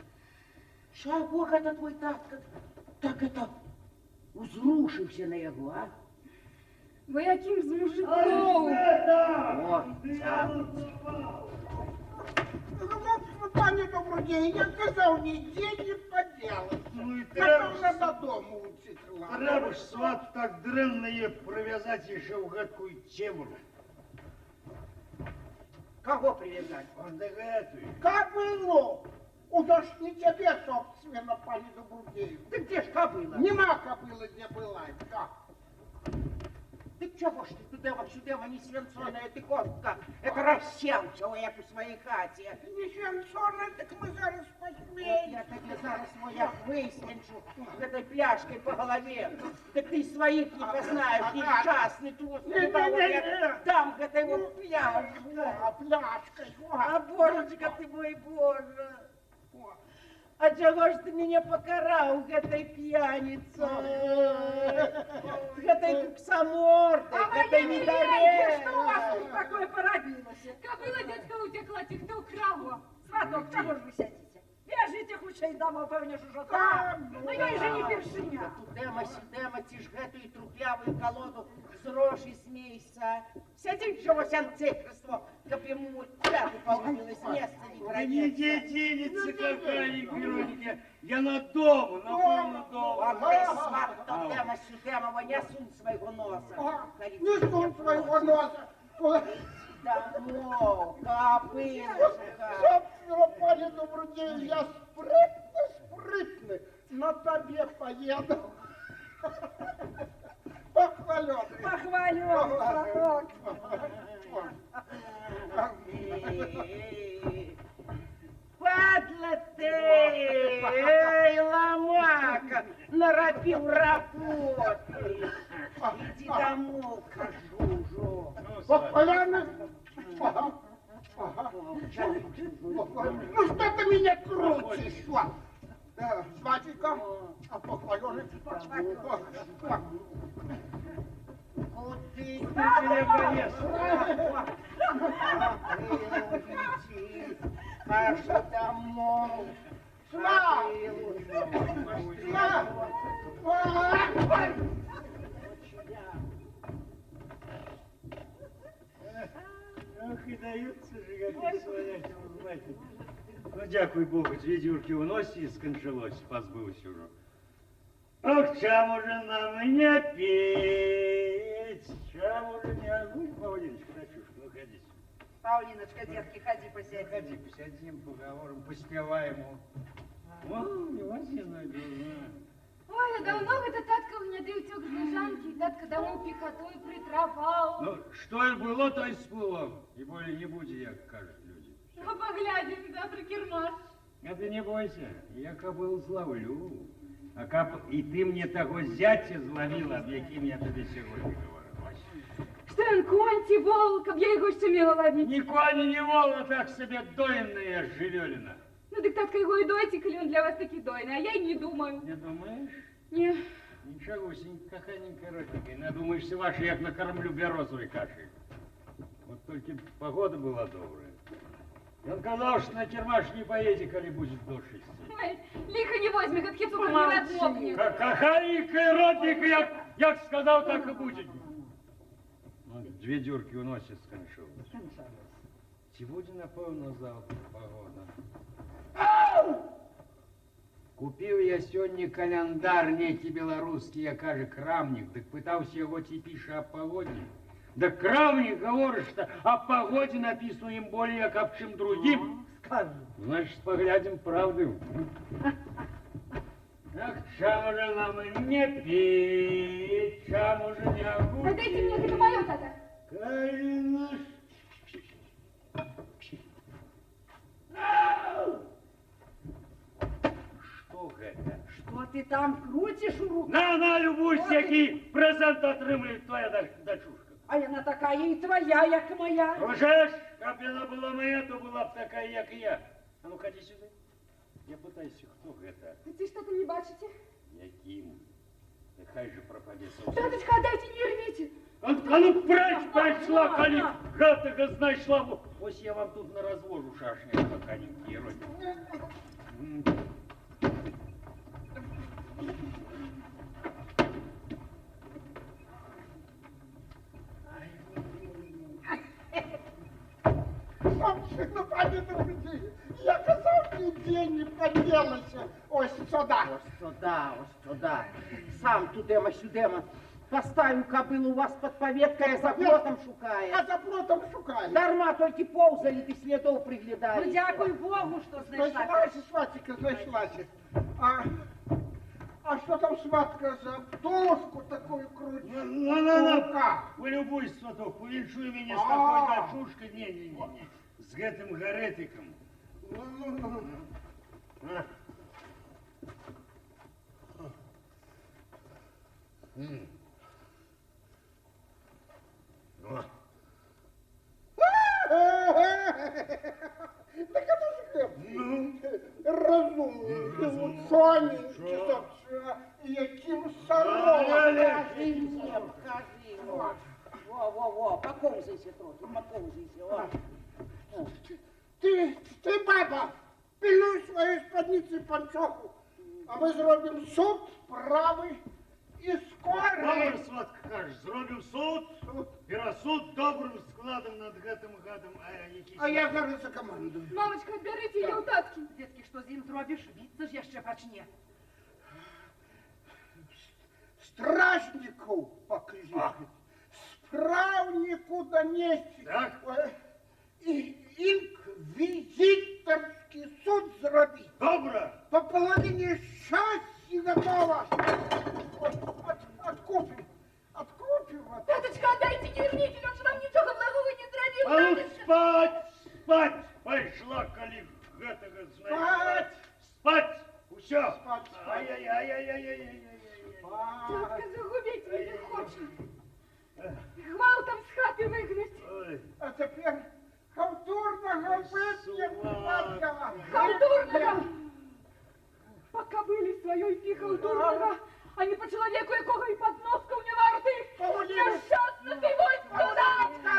Что Бог это твой так это узрушився на его, а? Ви яким з мужиком? О, да. Ну, пане Добродей, я казав, ніде не поделать. Ну і Потом надо дому уцікла. Треба ж сват так древно є прив'язати ще в гадку тему. Кого привязать? Аж до гэтої. Кобылу! Удаж не тебе, собственно, пане Добродею. Ты где ж кобыла? Нема кобылы, где была. Как? Ты чего ж ты туда-сюда, не свинцоная ты костка? Это рассемчила, як у своей хате. Не шансона, так мы зараз Вот посмеем. я тебе зараз моя высвинчу этой пляшкой по голове. Так ты своих не познаешь, несчастный тут. Не-не-не-не. Дам к этой вот пляшку. О, пляшкой. А божечка ты мой боже. А чего ж ты меня покарал, гэтай пьяница? Гэтай куксомордой, гэтай недоверие. Что у вас тут такое породилось? Кобила дядька утекла, ті, хто украв його. Сваток, чего ж вы сядете? Вяжите хучей домой, певне, що жота. Ну я и же не першиня. Тудема-сюдема, ті ж гэту і трухлявую колоду з рожі смейся. Сядь чогось антихриство, каб йому пяту поломилось место не Не граница. детиница какая, Вероника. Я на дому, напевно, А дома. ты, сват, тудема-сюдема, не сунь своего носа. Не сунь своего носа. Домой, кобылочка. Собственно, пане Добродею, я спрытный, на тебе поеду. Похваленый. Похвалю, сваток. Падла ты, эй, ломака, наробил работы. Иди домой, кажу. Похваленый. Ага. Ага. Ну что ты меня крутишь, Сват? Сватенька, а похваленый? Куды Ты меня Кажу домой. Шла! Шла! Ой! Ах, и даются же, как их свалять, узнать. Ну, дякуй Богу, дві дюрки у носі скончалось, позбылся уже. Ох, чам уже нам не петь, чам уже не огонь, Павлиночка, дочушка, ну ходи. Павлиночка, детки, ходи посядь. Ходи, посидим, поговорим, поспеваем. О, не возьму, Ой, а давно гэта татка у меня ды ўцёк з лежанкі, татка давно пехотой притрапаў. Ну, что и было, то и сплыло. И более не будет, як кажут люди. Ну, поглядим, завтра кірмаш. А ты не бойся, я кобыл зловлю. А каб и ты мне того зятя зловила, об яким я тебе сегодня говорю. Што ён конь ці вол, каб я яго ще мела ловіць? Ни кони, ни вол, а так себе дойная живелина. Ну, дык татка його і дойте, коли он для вас таки дойный, а я и не думаю. Не думаешь? Не. Ничего, каханенькая ротенькая, надумаешься ваши, як накормлю березовой кашей. Вот только погода была добрая. И он сказал, что на термаш не поедет, коли будет до 6. Ой, лихо не возьми, как хицука не размокнет. Каханенькая ротенькая, як сказал, так и будет. Ну, две дюрки уносит скончалось. Сегодня, напевно, завтра погода. Купил я сегодня календар некий белорусский, я каже, крамник, так пытался его ці пише о погоде. Да крамник говорит, что о погоде написано им более, как чем другим. Значит, поглядим правду. Ах, чам уже нам не пить, чам уже не огурчить. Отдайте мне, это мое, тата. Калинаш. Что это? Что ты там крутишь у рук? На, любуйся, який презент отримує твоя дочушка. А яна такая и твоя, як моя. Лжеш, каб вона була моя, то була б така, як і я. А ну, ходи сюди. Я питаюся, хто гэта? А ты что-то не бачите? Яким? Нехай же пропаде Таточка, отдайте, не рвите. А ну, прочла, коли гатага знайшла. Ось я вам тут на развожу шашня, каханенький герой. Ну, пане добрый, я казав, ніде не поділася. Ось сюда. Ось сюда. Сам тудема-сюдема. Поставим кобылу у вас под поветкой, а за плотом шукає. А за плотом шукаю. Дарма только ползали, ты следов Ну, приглядаешь. дякую Богу, что знайшла. Знайшлася, сватика, знайшлася. А що там сватка за птушку такую крутить? На, полюбуй, сваток, повіншуй мене з такой дочушкой. Не, з гэтым гаретиком. Так это же розумний, соненький, яким сором. Покажи мне, покажи. Во, поковзайся трохи, поковзайся. О. Ти, баба, пильнуй свою спадницю панчоху, а ми зробимо суд, правий і скорий. Добре, сватка, кажеш, зробив суд, і розсуд добрим складом над гэтым гадом, А я зараз за команду. Мамочка, отберите ее у татки. Детки, что з ним зробиш? Біцца ж яшчэ пачне. Стражников покликать, справнику донести. Так. И инквизиторский суд зробить. Добре. По половине счастья готово. Откупим. Таточка, отдайте, не рвите, он же нам ничего благого не А зробил. ну спать, пошла, коли гэтага знаешь. Спать, усё. Спать. Ай-яй-яй-яй-яй-яй-яй. Тетка, загубить меня хочет. Гвалтом с хаты выгнать. Ой. А теперь халтурного выпьем, матка. Халтурного! Пока были своей пі халтурного, а не по человеку, якого і под носка у нього рти. Нещасна ти войська удачка!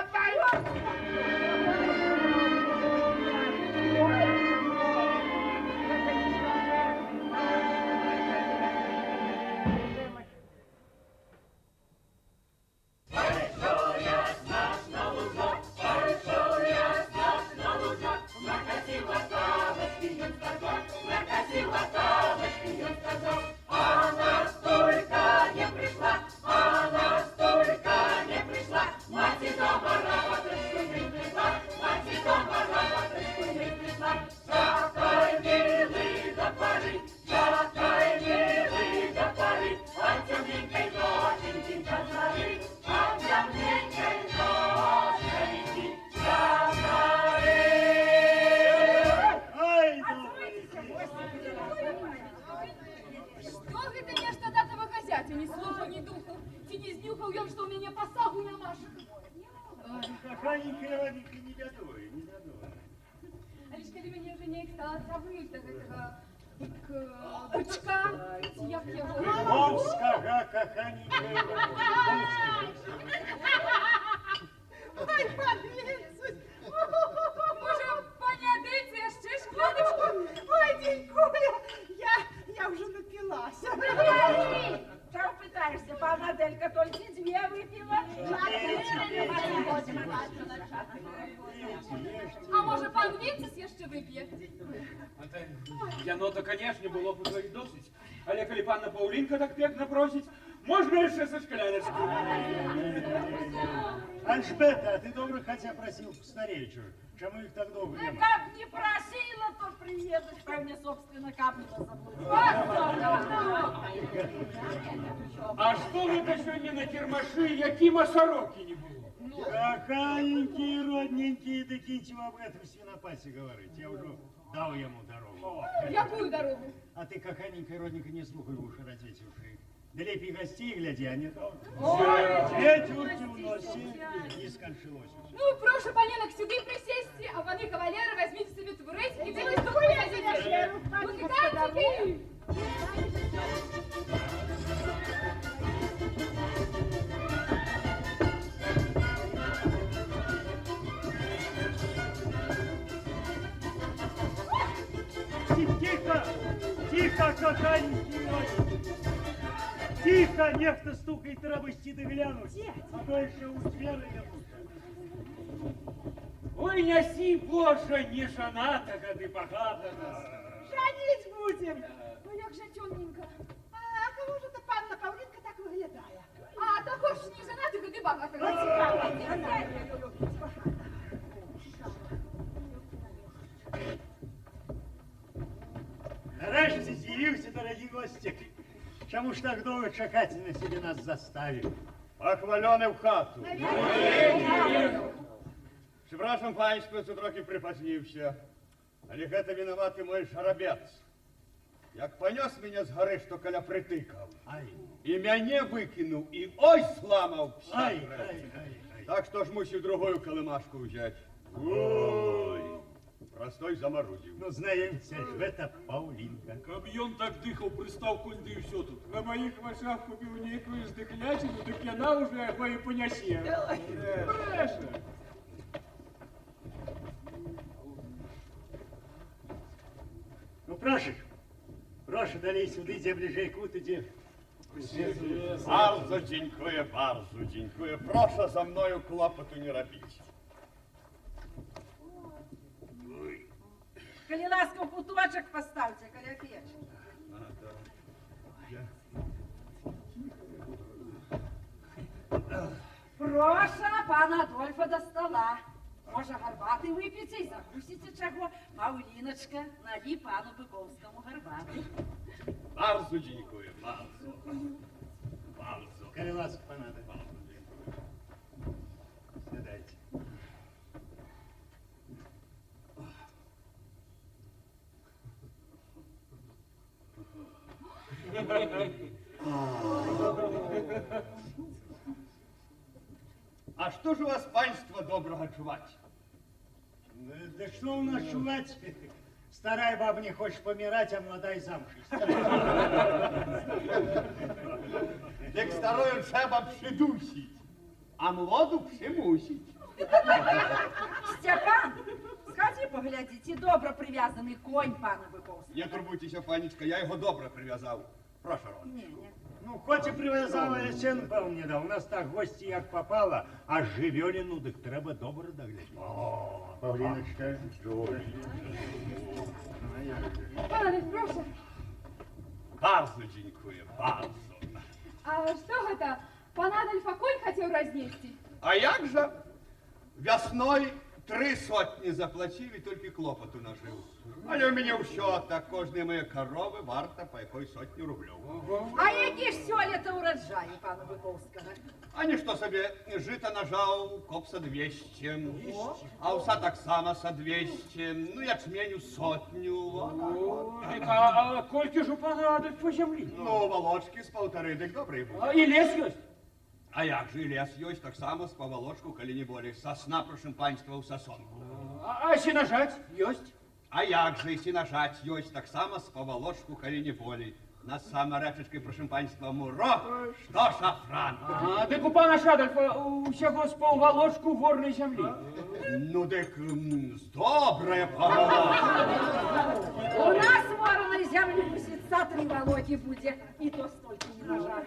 у мяне пасагу няма. Каханенькая, родненька, не бядуй, не бядуй. Але ж калі мяне ўжо неяк стала цягнуць да гэтага бычка, ці як яго. Быкоўскага, каханенькая, Ой, подвинься. Можа, панядыце яшчэ шкляночку? Ой, Денькуля, я уже напилась. Чего пытаешься? Панаделька только две выпила. А може, пан Вінцес яшчэ вып'е? Яно-то, конечно, было б ужо і досыць. Але калі панна Паўлінка так пекна просіць, можна яшчэ са шкляначку. Альжбета, а ты добрый хотя просил к старейчу. Чему их так долго не было? Как не просила, то приедут. По мне, собственно, капнула заблудила. А што гэта сёння на кірмашы, які масарокі не было? Каханенькие, родненькие, да киньте об этом свинопасе говорить. Я уже дал ему дорогу. Якую дарогу? А ты, каханенькая, родненькая, не слухай уши, родите уши. Да лепей гостей гляди, а не то. Ветюрки в носе и скончилось уже. Ну, прошу паненок сюди присісти, а пани кавалери візьміть собі творець і виступайте. Музикантики! Тихо! Тихо, каханенькие, родненькие! Тихо, нехто стукает, треба идти да глянуть, а то еще у двери вернут. Ой, нясі, Боже, не жаната, гады багата. Женить будем. Ну, як же тёмненько. А кого же это панна Павлинка так выглядає? А, того ж не женати, гады багато. Нарешті з'явився, дорогі гості. Чому ж так довго чекати на себе нас заставили? Похвалены в хату. Przepraszam państwa, co trochę przypóźniłem, ale гэта виноваты мой жарабец. Jak понес меня с горы, что коля притыкал, и мяне выкинул, и ой сламал. Так что ж мусил другую колымашку взять. Ой, простой заморозил. Ну, знаемся ж, это Павлинка. Каб ён так дыхаў, прыстаў конь, ды і ўсё тут. На маіх вачах купіў нейкую здыхлячыну, дык яна ўжо яго і панясе. Брэша. Ну, прошу, далей сюди, де ближей кут, іди. Bardzo dziękuję. Proszę za мною клопоту не робить. Коли ласка, куточек поставьте, коли печь. Прошу пана Адольфа до стола. Може, гарбати вип'єте і закусите чого? Павліночка, налій пану Быковському гарбати. Bardzo dziękuję. Коли ласка понадо. Сідайте. А что же у вас, панство, доброго чувать? Да что у нас чувать? Старая баба не хочет помирать, а молодая замуж. Jak starою trzeba przydusić, a młodu przymusić. Степан, сходи поглядіть, і добре прив'язаний конь пана Быковського. Не турбуйтеся, панічка, я його добре прив'язав. Прошу, Рон. Ні. Ну, хоч і прив'язала, я ще напевно не дав. У нас так гості як попало, а живеліну, так треба добре доглядати. О, Павліночка, добре. Пане, прошу. Bardzo dziękuję, bardzo. А што гэта? Пан Адольфа конь хацеў разнесці? А як же? Вясной 3 сотні заплатили, тільки клопоту нажив. Але у мене все, так кожні мої корови варта по якої сотні рублів. А які ж сьогодні урожаї пана Быковського? Ані що собі жита нажав, коп со 200, а уса так само со 200, ну ячменю сотню. А колькі ж у пана Адольфа землі? Ну, волочки з 1,5, так добре буде. І лес ёсць? А як же лес ёсць таксама з павалочку, калі не болей, сасна прашым панства ў сасонку. А сенажаць ёсць? А як же і сенажаць ёсць таксама з павалочку, калі не болей. Нас сама рэчачкай прашым панства муро, што шафран. Дык у пана Шадольфа усяго з паўвалочку горнай зямлі. Ну дык добрая павалочка. У нас ворной земли мусіцца 3 волоки буде, і то столькі не нажали.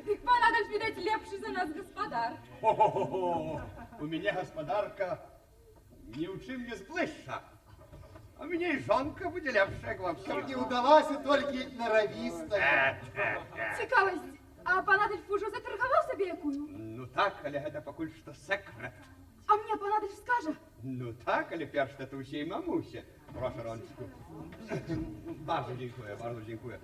Дык пан Адольф, відаць, лепшы за нас гаспадар. Хо-хо-хо, у мяне гаспадарка ні ў чым не зблышша. А у мяне і жонка будзе лепшая, як вам всім. Не удалася толькі наравістая. Цікавасць, а пан Адольф ужо затаргаваў сабе якую? Ну так, але гэта пакуль што секрет. А мне пан Адольф скажа? Ну так, але перш это ўсей мамусе. Прошу, Ронечку. Bardzo dziękuję, bardzo dziękuję.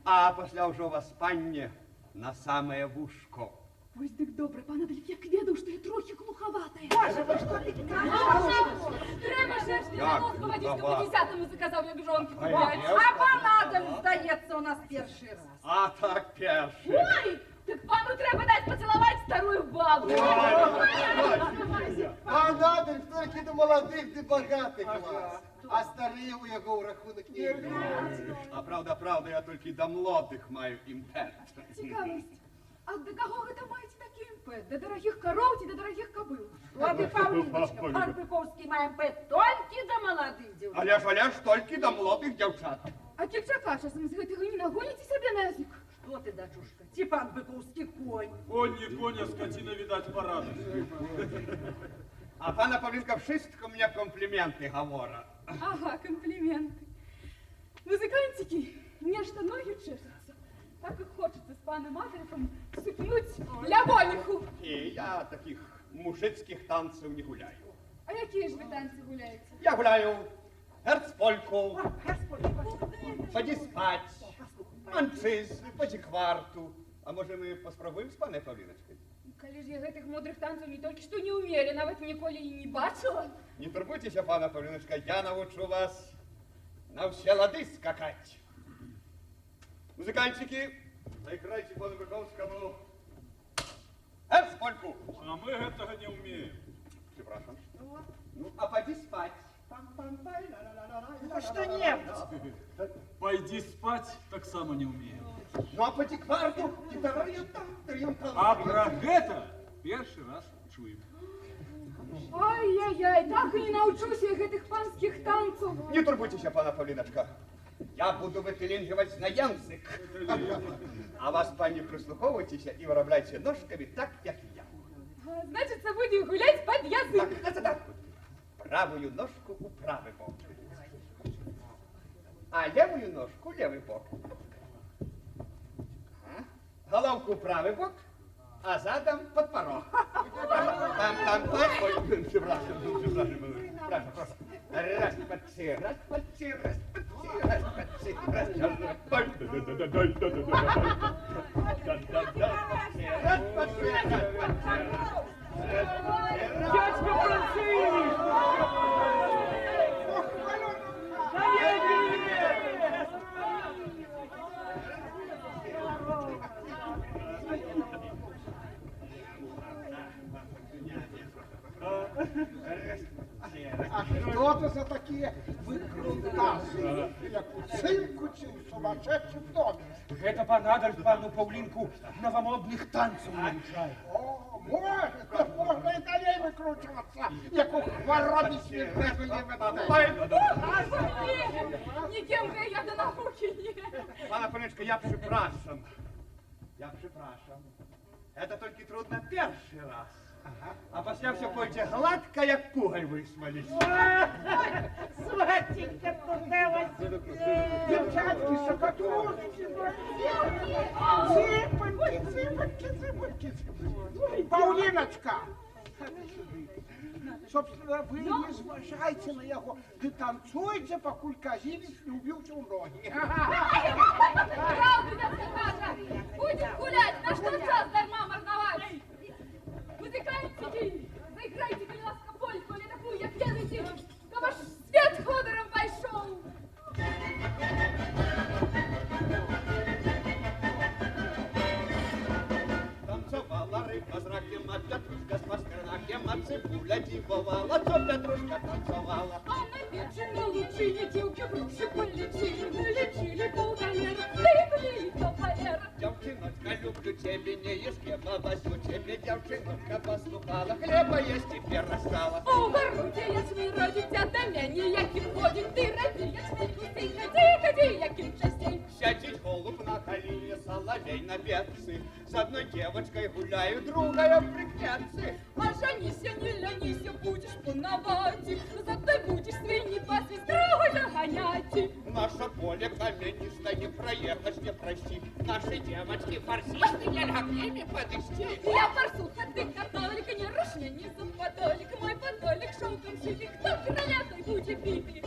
А пасля ўжо вас, панне, на самае вушко. Вось дык добра, пан Адольф, як ведаў, што я трохі глухаватая. Боже, ви що таке? Трэба ж ж на нос павадзіць, по 10-му заказаў, як жонкі Ай, купляць. я- А панадам, здається, у нас перший раз. А так перший. Ой, так пану трэба даць пацалаваць старую бабу. А Адольф толькі до молодых ды багатых клас. А старыя ў яго ў рахунак не беруць. А правда, я толькі да млодых маю імпет. Цікавасць, а да каго гэта маеце такі імпэт? Да дарагіх кароў ці да дарагіх кабыл? Ладно, Павлиночка, пан Быковский має пет тільки до молодих дівчат. Але ж толькі да млодых дзяўчат. А кільчака часам з гэтага не нагоніце сабе на язык? Що ти, дочушка? Ці пан Быковский конь. Конь не конь, а скотина, видать, порада. А пана Павлінка wszystko мне компліменти говорить. Ага, компліменти. Музикантики, нешта ноги чешуться. Так і хочеться з паном Адольфом супнуть ляволіху. І я таких мужицьких танців не гуляю. А які ж ви танці гуляєте? Я гуляю герцпольку, поді спать, манчиз, поді кварту. А може ми поспробуємо з паною Павліночкою? Калі ж я гэтых мудрых танцаў не толькі што не умелі, нават ніколі і не бачила. Не турбуйтеся, пана Павліночка, я навчу вас на все лады скакать. Музыкантики, заиграйте пану Быковскому герцпольку. А мы этого не умеем. Прzepraszam. Ну, а поди спать. Ну что немцы? Пойди спать, так само не умеем. Ну, а поди кварту, А про гэта першы раз чуем. Ай-яй-яй, так і не навчуся гэтых панскіх танцаў. Не турбуйтеся, пана Павліночка. Я буду вытылінгивать на язык. А вас, пані, прислуховуйтеся і виробляйте ножками так, як я. Значиться, будем гулять под язык. Так. Правую ножку у правый бок. А левую ножку в левый бок. Головку в правый бок, а задом под порог. Там. Ой, прzepraszam. Прошу. Раз, подси, раз, подси, раз, подси, раз, подси, раз, подси. Дядька Франциск! А что это за такие выкрутасы? Як у цирку чи у сумасшедшем доме? Гэта пан Адольф пану Паўлінку новомодных танцаў навучае. О, можно и далее выкручиваться, як у хвороби святого Ніким же я до науки не. Пана Павліночка, я przepraszam. Это только трудно первый раз. А пасля все пойдзе гладко, як пугаль высмаліць. Сватенька, куди вас? Девчатки, шокотушки, цыпочки. Паулиночка, собственно, вы не зважайте на яго. Ты танцуйте, покуль Казимец не убился у ноги. Правда, дядька Паша, будем гулять, на что час дарма марновать? Музыкантики, заиграйте, коли ласка, польку, или такую, як ведаете, то ваш свет ходором пошел. Танцовала рыба дивовала, то Петрушка танцевала. А на печеной лучине девки груши полечили, налечили полгалера, легли до холера. Девчиночка, люблю тебе, не ешь хлеба, Васю, тебе девчиночка послухала, хлеба есть теперь расстала. У городі ячмінь родиться, до мене яким ходить, ти роди ячмінь густий, ходи, яким частей. Сядет голубь на колени, соловей на ветцы, с одной девочкой гуляю, другая в прикметцы. А женися, не ленися, будешь пановать, зато будешь свиньи пасти, строго загонять. Наше поле каменистое, не проехать, не прости. Наши девочки фарсисты, нельзя к ними подойти. Я форсуха, ты католик, не рушь мне низом подолик, мой подолик шелком шитый, кто короля, той будет битый.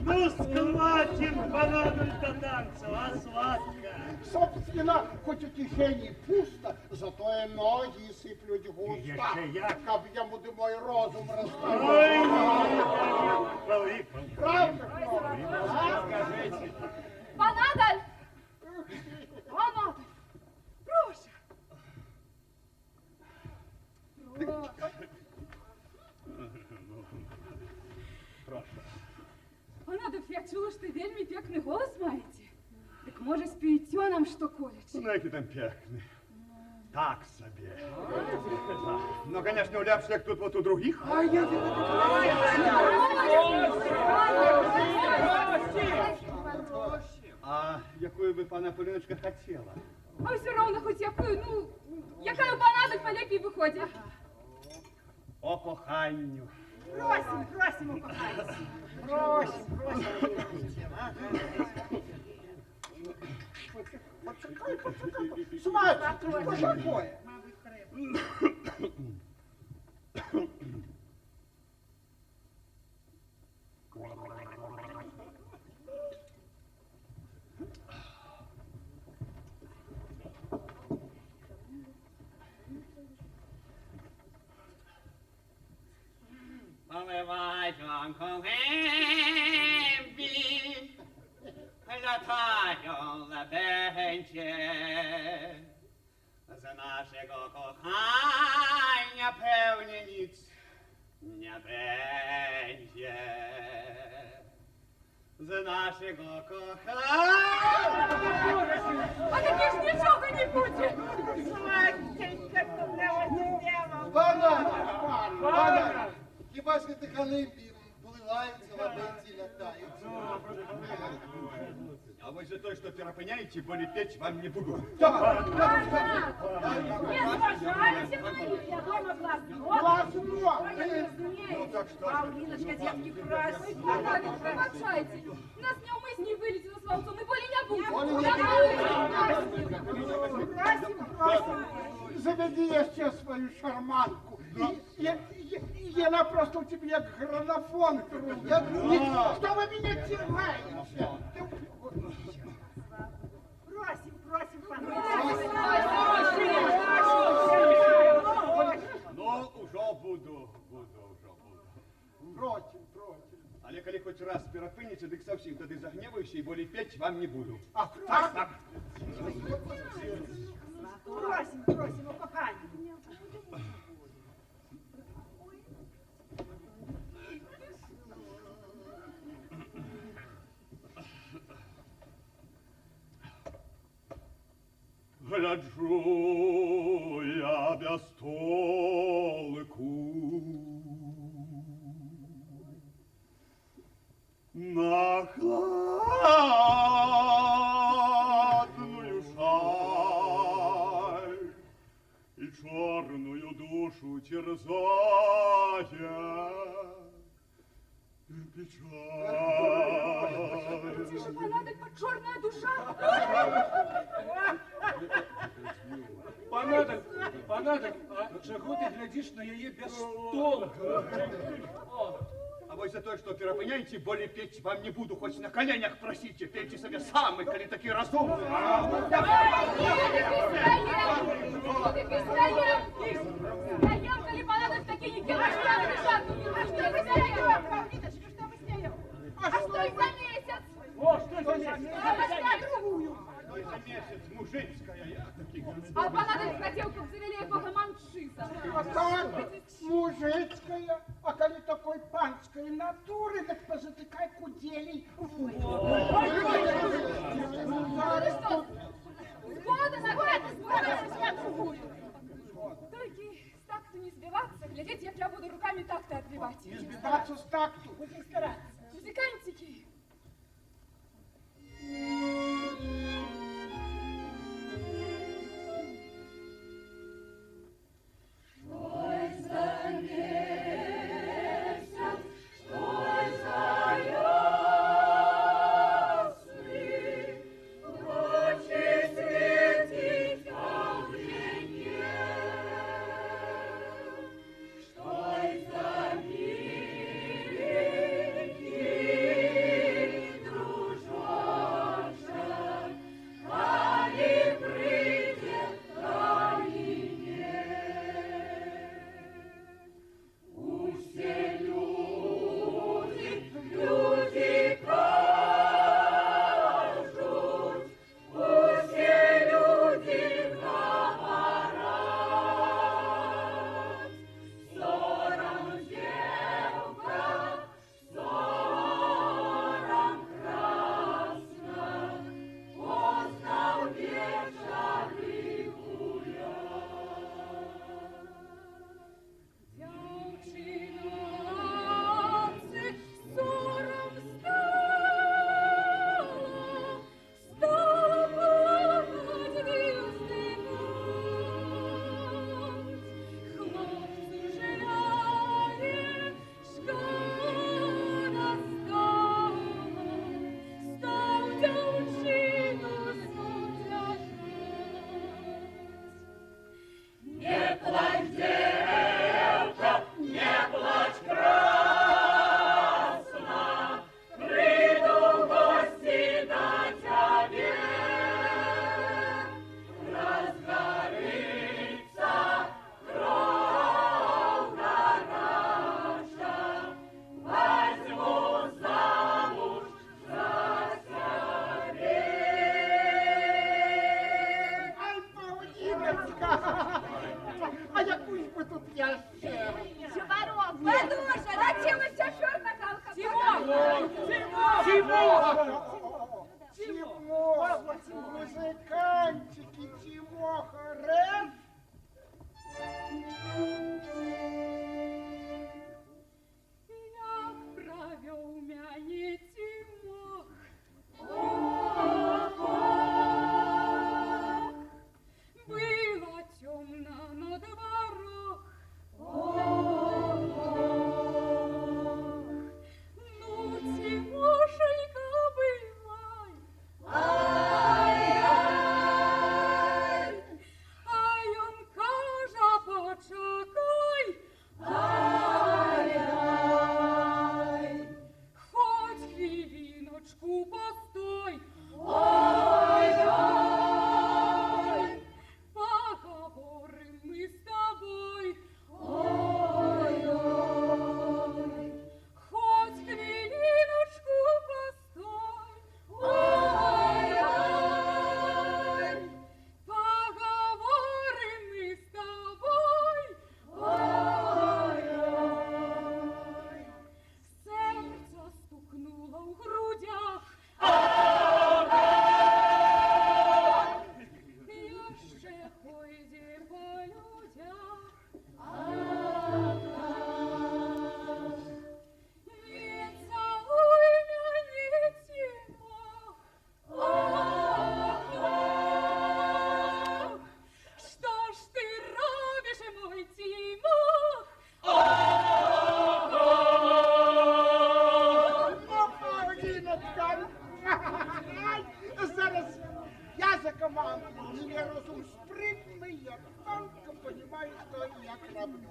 Ну, схватим банану до танца, а сладко. Собственно, хоть у кишені пусто, зато і ноги сиплють густо. Ще як. Каб йому де мой розум Ой, розставив. Правда? Правда? Панадаль! Панадаль! Прошу! Панадаль, я чула, що вельми пекний голос маєте. Так може спієте нам що колече? Ну, який там пекный. Так себе. Но, конечно, уляпся, як тут вот у других. А якую би пана Поліночка хотіла? А все равно хоть якую, ну, яка у Панадаль полепій виходить. О коханню. Просим, просим, упокойся. Просим, просим. Почекай. Смачно, що такое? Поливай жонку гембі, лятаю лебенче, за нашого кохання певне ніц не będzie. За нашого кохання. А таки ж нічого не буде. Сладенько, что для вас сделал. Пане, хіба ж не ти халимбі вливаються, лабенці лятаються? А вы же той, что перепыняете, более печь вам не буду. Не уважайте мои, я дома глазно. Ну так что? Паулиночка, девки, красивые. Панадаль, пробачайте. Нас не умисні вилетіло славцом, і болі не буде. Просим, просим. Заведи ще свою шарманку. Она просто у тебя як граммофон крутит. Что вы меня теряете? Просим, просим, Ну, уже буду. Против. Але коли хоть раз перепыните, так совсем тогда загневаюсь и более петь вам не буду. Ах, так? Просим, просим, упокойся. Гляджу я без толку на хладную шаль и черную душу терзая печаль. Це ж Панадаль, чорна душа. Панадаль, а чого ти глядиш на її без толку? О, а А вось за то, что перапыняйте, более петь вам не буду, хоть на коленях просите, пейте себе самы, коли такие разумные. Стоям, коли понадобится такие килограммы лежат. А что вы стоим? Лидочка, что мы стоим? А что за месяц? О, что за месяц? Другую. Что за месяц, мужицкая, я таких. А понадобится хотелку завели якого маншиса. А так, мужицкая, а коли такой панской натуры, так позатыкай куделей в Ну что, схода на другую. Только с такту не сбиваться, глядеть, як я буду руками так-то отбивать. Не сбиваться с такту. Будем стараться. Музыкантики. А якусь би тут я ще. Чебаров, Ладоша, зачем вы все черт накалка? Тимоха, музыкантики, Тимоха, Рэп. Як правил мяне Тимох. Было темно на дворах. Ну, Тимошенька, бывай. Ай, он кажа, почекай. Хоть хвилиночку постой. Поговорим мы с тобой. Хоть хвилиночку постой. Поговорим мы с тобой. Сердце стукнуло в грудях. Jeszcze pójdzie po ludziach. Nie całuj mnie, Timoch. Что ж ты robisz, mój Timoch? Ну, Павліночка, зараз я за команду. Я розум спритний, я тонко понимаю, що я роблю.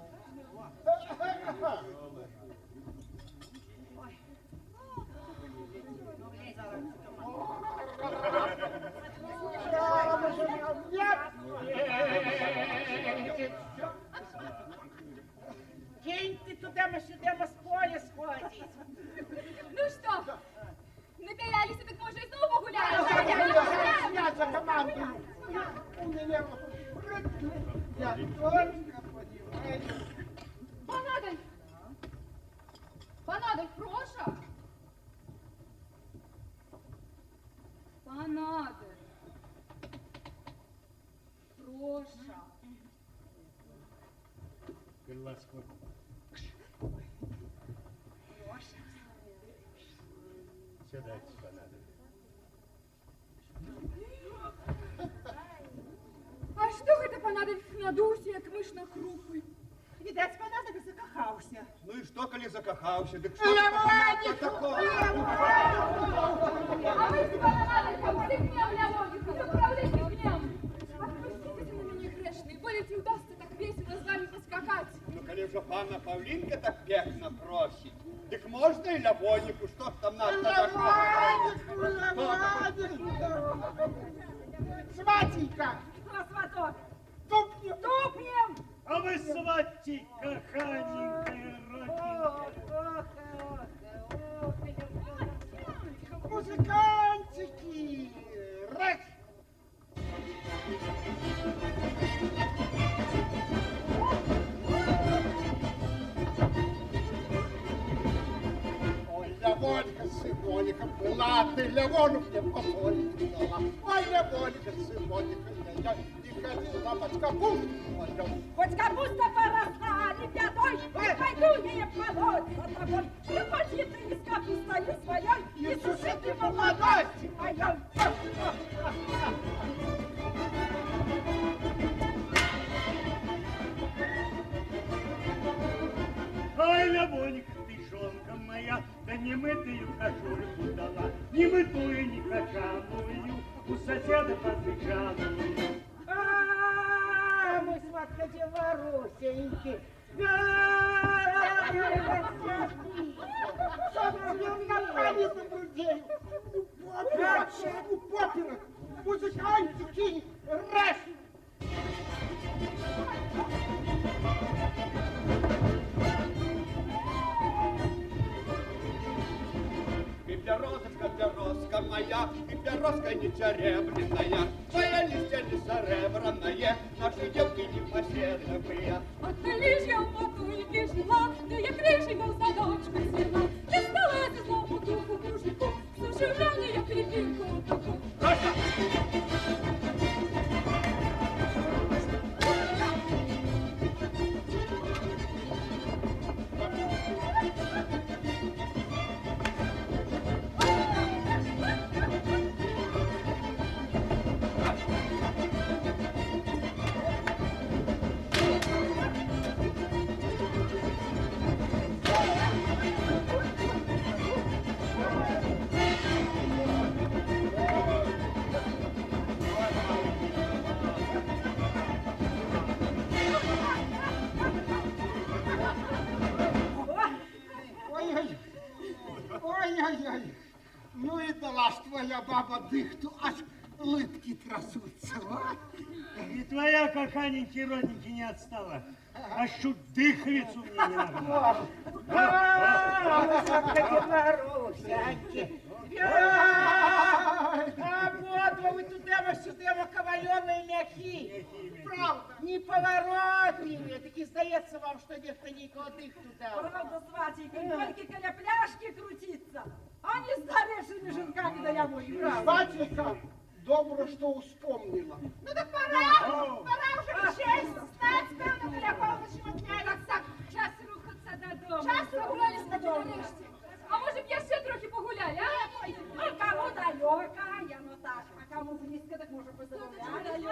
надо. Проша. Ласку. Сюда надо. А что это понадобится надуся, як мыш на крупы? Видать, понадобится закахался. Ну и что, коли закахался? Так что Лявоник! такого? А вы с понадобится, встыкнем, Лявониха, заправляйте гнем. Отпустите на меня грешный, болите удастся так весело с вами поскакать. Ну, коли же пана Павлинка так пекно просит, так можно и Лявонику, что ж там надо? Сватенька, На сваток. тупнем. Тупнем. А вы сватенька, ханенькая, родненькая. Музыкантики, раз. Ой, Лявонька, сыноника, была ты, Лявону мне посолить дала. Ой, Лявонька, сыноника, я не ходила под капусту. Хоть капуста поросла, ребятой, не пойду я полоть за тобой. Не ходи ты из капустою своей, не суши ты молодости моей. Ай, Лявонька, ты жонка моя, да не мытую кожурку дала, не мытую, не качаную, у соседа подвечаную. А, мы сватка Белорусеньки. Поперек, музыкантики, раз. Пеппероска моя, пеппероска не серебряная, твоя листья не серебряная, наши девки не поседливые. От лишь в потуйки жила, да я крышенька в садочку села. Не стала ты знову духу мужику, слушай, я припинку таку. Ой-ой-ой, ну и дала ж твоя баба дыхту, аж лытки трясутся. А? И твоя, каханенький, родненький, не отстала. Аж чуть дыховицу мне не нагнала. А, мы сватка Белорусеньки. Ободва вы тудемо-сюдемо кавальоные ляхи. Правда. Неповоротливые, таки здається вам, что нехто нікого дыхту дал. Правда, сватенька, только коля пляшки крутиться, а не с старейшими женками да я мой. Сватенька, добро, что вспомнила. Ну так пора уже в честь стать, певно, коля полночи отмяляться. Час рухаться додому. Час прогулялись на нарешті. А може б я ще трохи погуляли, а? Ну, кому далеко, я ну так, а кому близко, так може позагуляти.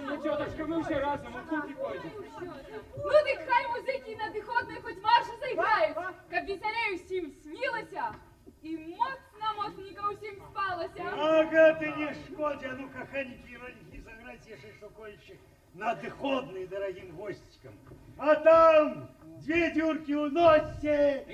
Ну, тетушка, мы все разом, а куки пойдем. Ну так хай музики на дихотної хоч марші заіграють, каб веселею всім снілося і моцненько усім спалося. Ага, ты не шкоди, а ну, каханенький, родненький, заграйте еще шокольчик на дыходный дорогим гостикам. А там две дюрки уносите.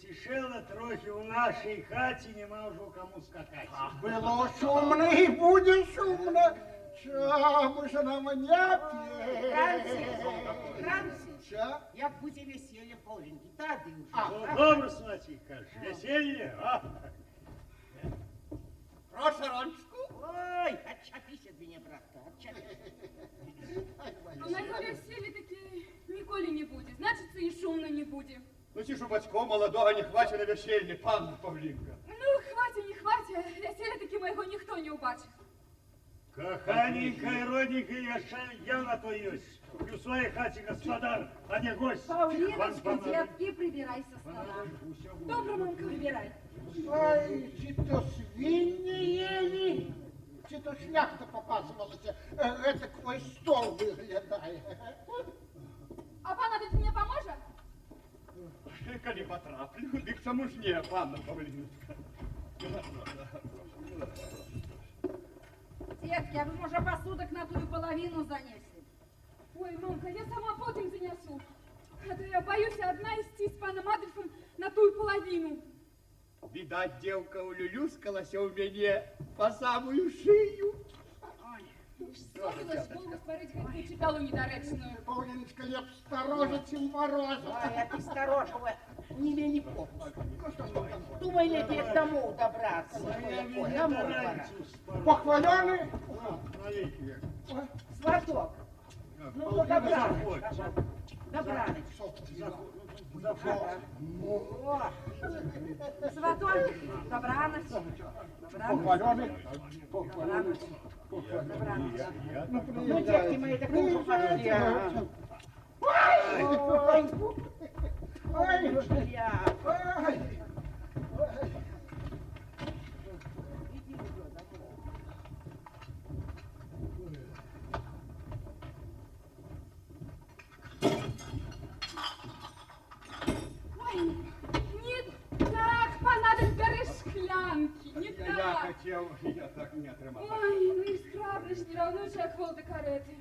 Потішело трохи у нашій хаті, нема вже кому скакати. Было шумно и будет шумно. Чому ж нам не Францис, Ча? як буде весілля Павлінки, тады уже. Ну, добре, сватик, кажеш, веселье, а? Прошу ручку. Ой, отчепись от меня, братка, отчепись. А на його весіллі таки ніколи не буде. Значить, це і шумно не буде. Ну, ці ж у батько молодого не хватить на веселье, панна Павлінка. Ну, хватить, не хватить. Весілля таки моєго ніхто не убачив. Коханенька і родненька, я на то есть. У своей хаті господар, а не гость. Павлиночка, детки, прибирай со стола. Добре, мамка. Прибирай. Ой, чи то свиньи ели, чи то шляхта попасывалась. Это твой стол выглядает. А пан Адольф мені поможе? Коли потраплю, дык чому ж не, панна Павліночка. Детки, а вы, может, посудок на ту половину занесли? Ой, мамка, я сама потім занесу. А то я боюсь одна идти с паном Адольфом на ту половину. Видать, девка улюлюскалась у меня по самую шею. Ссорилась, Богу спорить, хоть не читала недоречную. Павлиночка, леп стороже, чем морозу. Ой, а ты сторожего, не мени попуск. Думай, лепее домой добраться. Домой пора. Похваленый? Сваток, ну, добраночка. Добраночка. Сваток, добраноч. Похваленый? Добраноч. Добраноч. Ну, девки мои, так уже пошли. ага. Ой, я. Ой, не так, пан Адольф, бери шклянки, не Я так. хотел, я так не отримав. Ой, ну і справді ж не равно, що як волти карети.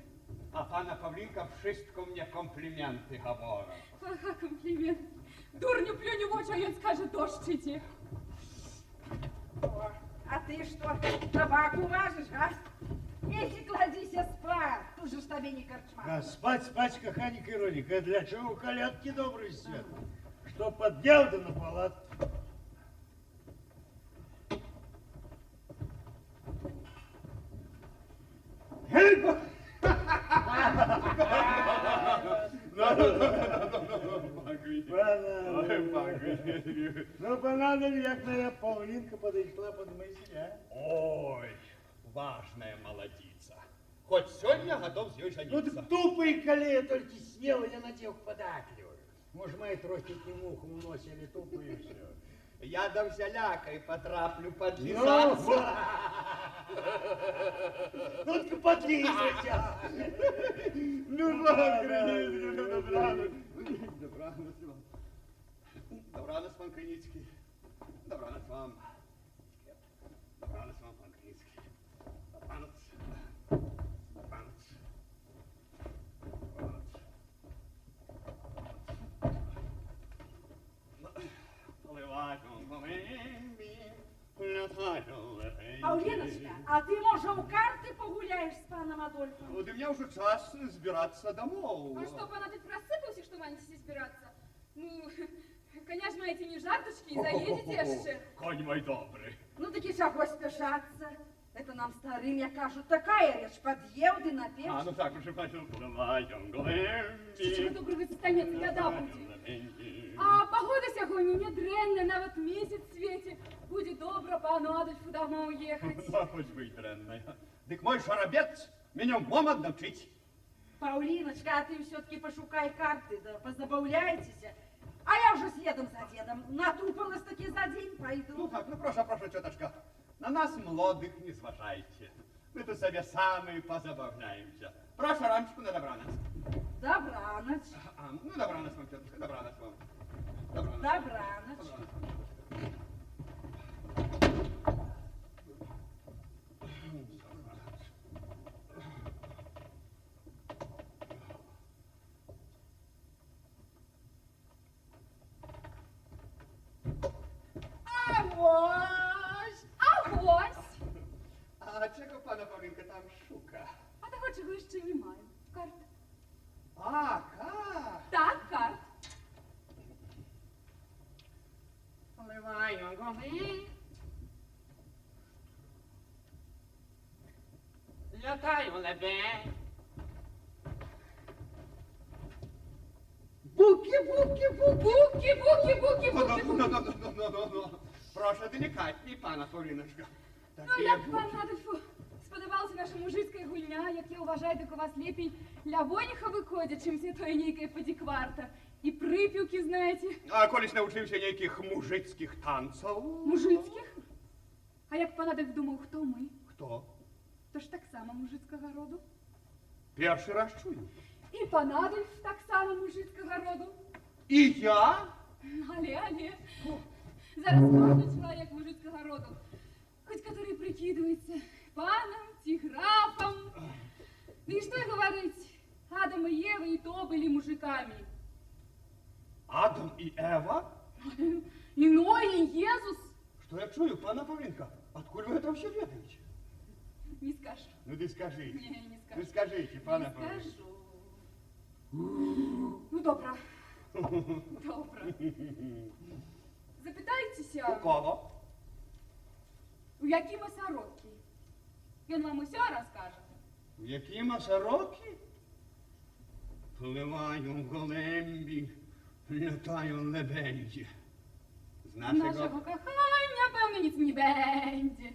А пана Павлінка wszystko мне компліменти говорить. Ага, комплімент. Дурню плюнь в очі, а він скаже, дощ іде. А ты что, табаку важишь, а? Иди кладися спать, тут же ж тебе не корчма. А спать, спать, коханенька и родненька, а для чего колядки добрый свет? Что поддел да на палат. Ну, понадобилось, як моя Павлинка подошла под мысль, а? Ой, важная молодица. Хоть сегодня готов с ней Ну, жениться. так тупые колея только съела, я на девку податливую. Может, мои трохи муху уносили тупые все. Я до всялякой потраплю Ну, подлизаться. только подлизывайся. Ну, ладно, добрану. Добрану, пан Криницький. Добрану вам. Добрану вам, пан Криницький. Добрану. Добрану. Поливать он Павлиночка, а ты, может, у карты погуляешь с паном Адольфом? Вот у меня уже час збираться домой. А что, пан Адольф просыпался, что маете збираться? Ну, коня ж маете не жарточки, и заедете еще. Конь мой добрый. Ну, таки чего спешаться? Это нам старым, я кажу, такая речь, подъел ты напевши. А, ну так уже пойду. Давай, Чего доброго застанется, беда будет. А погода сьогодні не дренна, навіть місяць світі. Буде добре пану Адольфу домой уехать. Да, хоть бы и дрянная. Дык мой шарабец меня умом отдавчить. Павлиночка, а ты все-таки пошукай карты, да позабавляйтесь. А я уже следом за дедом. Натупалась таки за день, пойду. Ну так, ну прошу, теточка, на нас молодых не зважайте. Мы тут себе сами позабавляемся. Прошу рамочку на добраноч. Добраноч. А, ну добраноч вам, тетушка, добраноч вам. Добраноч. пана Павлінка, там шука. А того, чого ще немає. Карт. А, как? Так, карт. Поливаю голи. Лятаю лебедь. Буки, буки, буки. Буки, буки, буки, буки, буки. Ну. Прошу, делікатні, пана Павліночка. Ну, як пан Адольфу сподобалася наша мужицька гульня, як я вважаю, так у вас лепей лявоніха виходить, чим святої нейкої подікварта. І припівки, знаєте. А колись навчився ніяких мужицьких танців? Мужицьких? А як пан Адольф думав, хто ми? Хто? То ж так само мужицького роду. Перший раз чую. І пан Адольф так само мужицького роду. І я? Але. Зараз кожен чоловік мужицького роду. Хоч который прикидывается паном, тиграфом. Да и что и говорить, Адам и Ева и то были мужиками. Адам і Ева? И Ной, и Иисус. Что я чую, пана Павлінка? Откуда ви це вообще ведаете? Не скажу. Ну ты скажите. Не скажу. Ну скажите, пана Не Павлінка. скажу. Ну, добре. Добре. Запитайтеся, У кого? у Якима Сорокки. Він вам усе розкаже. В Якима Сорокки? Пливаю в голембі, літаю лебеді. З Нашого кохання, певно, ніц не буде.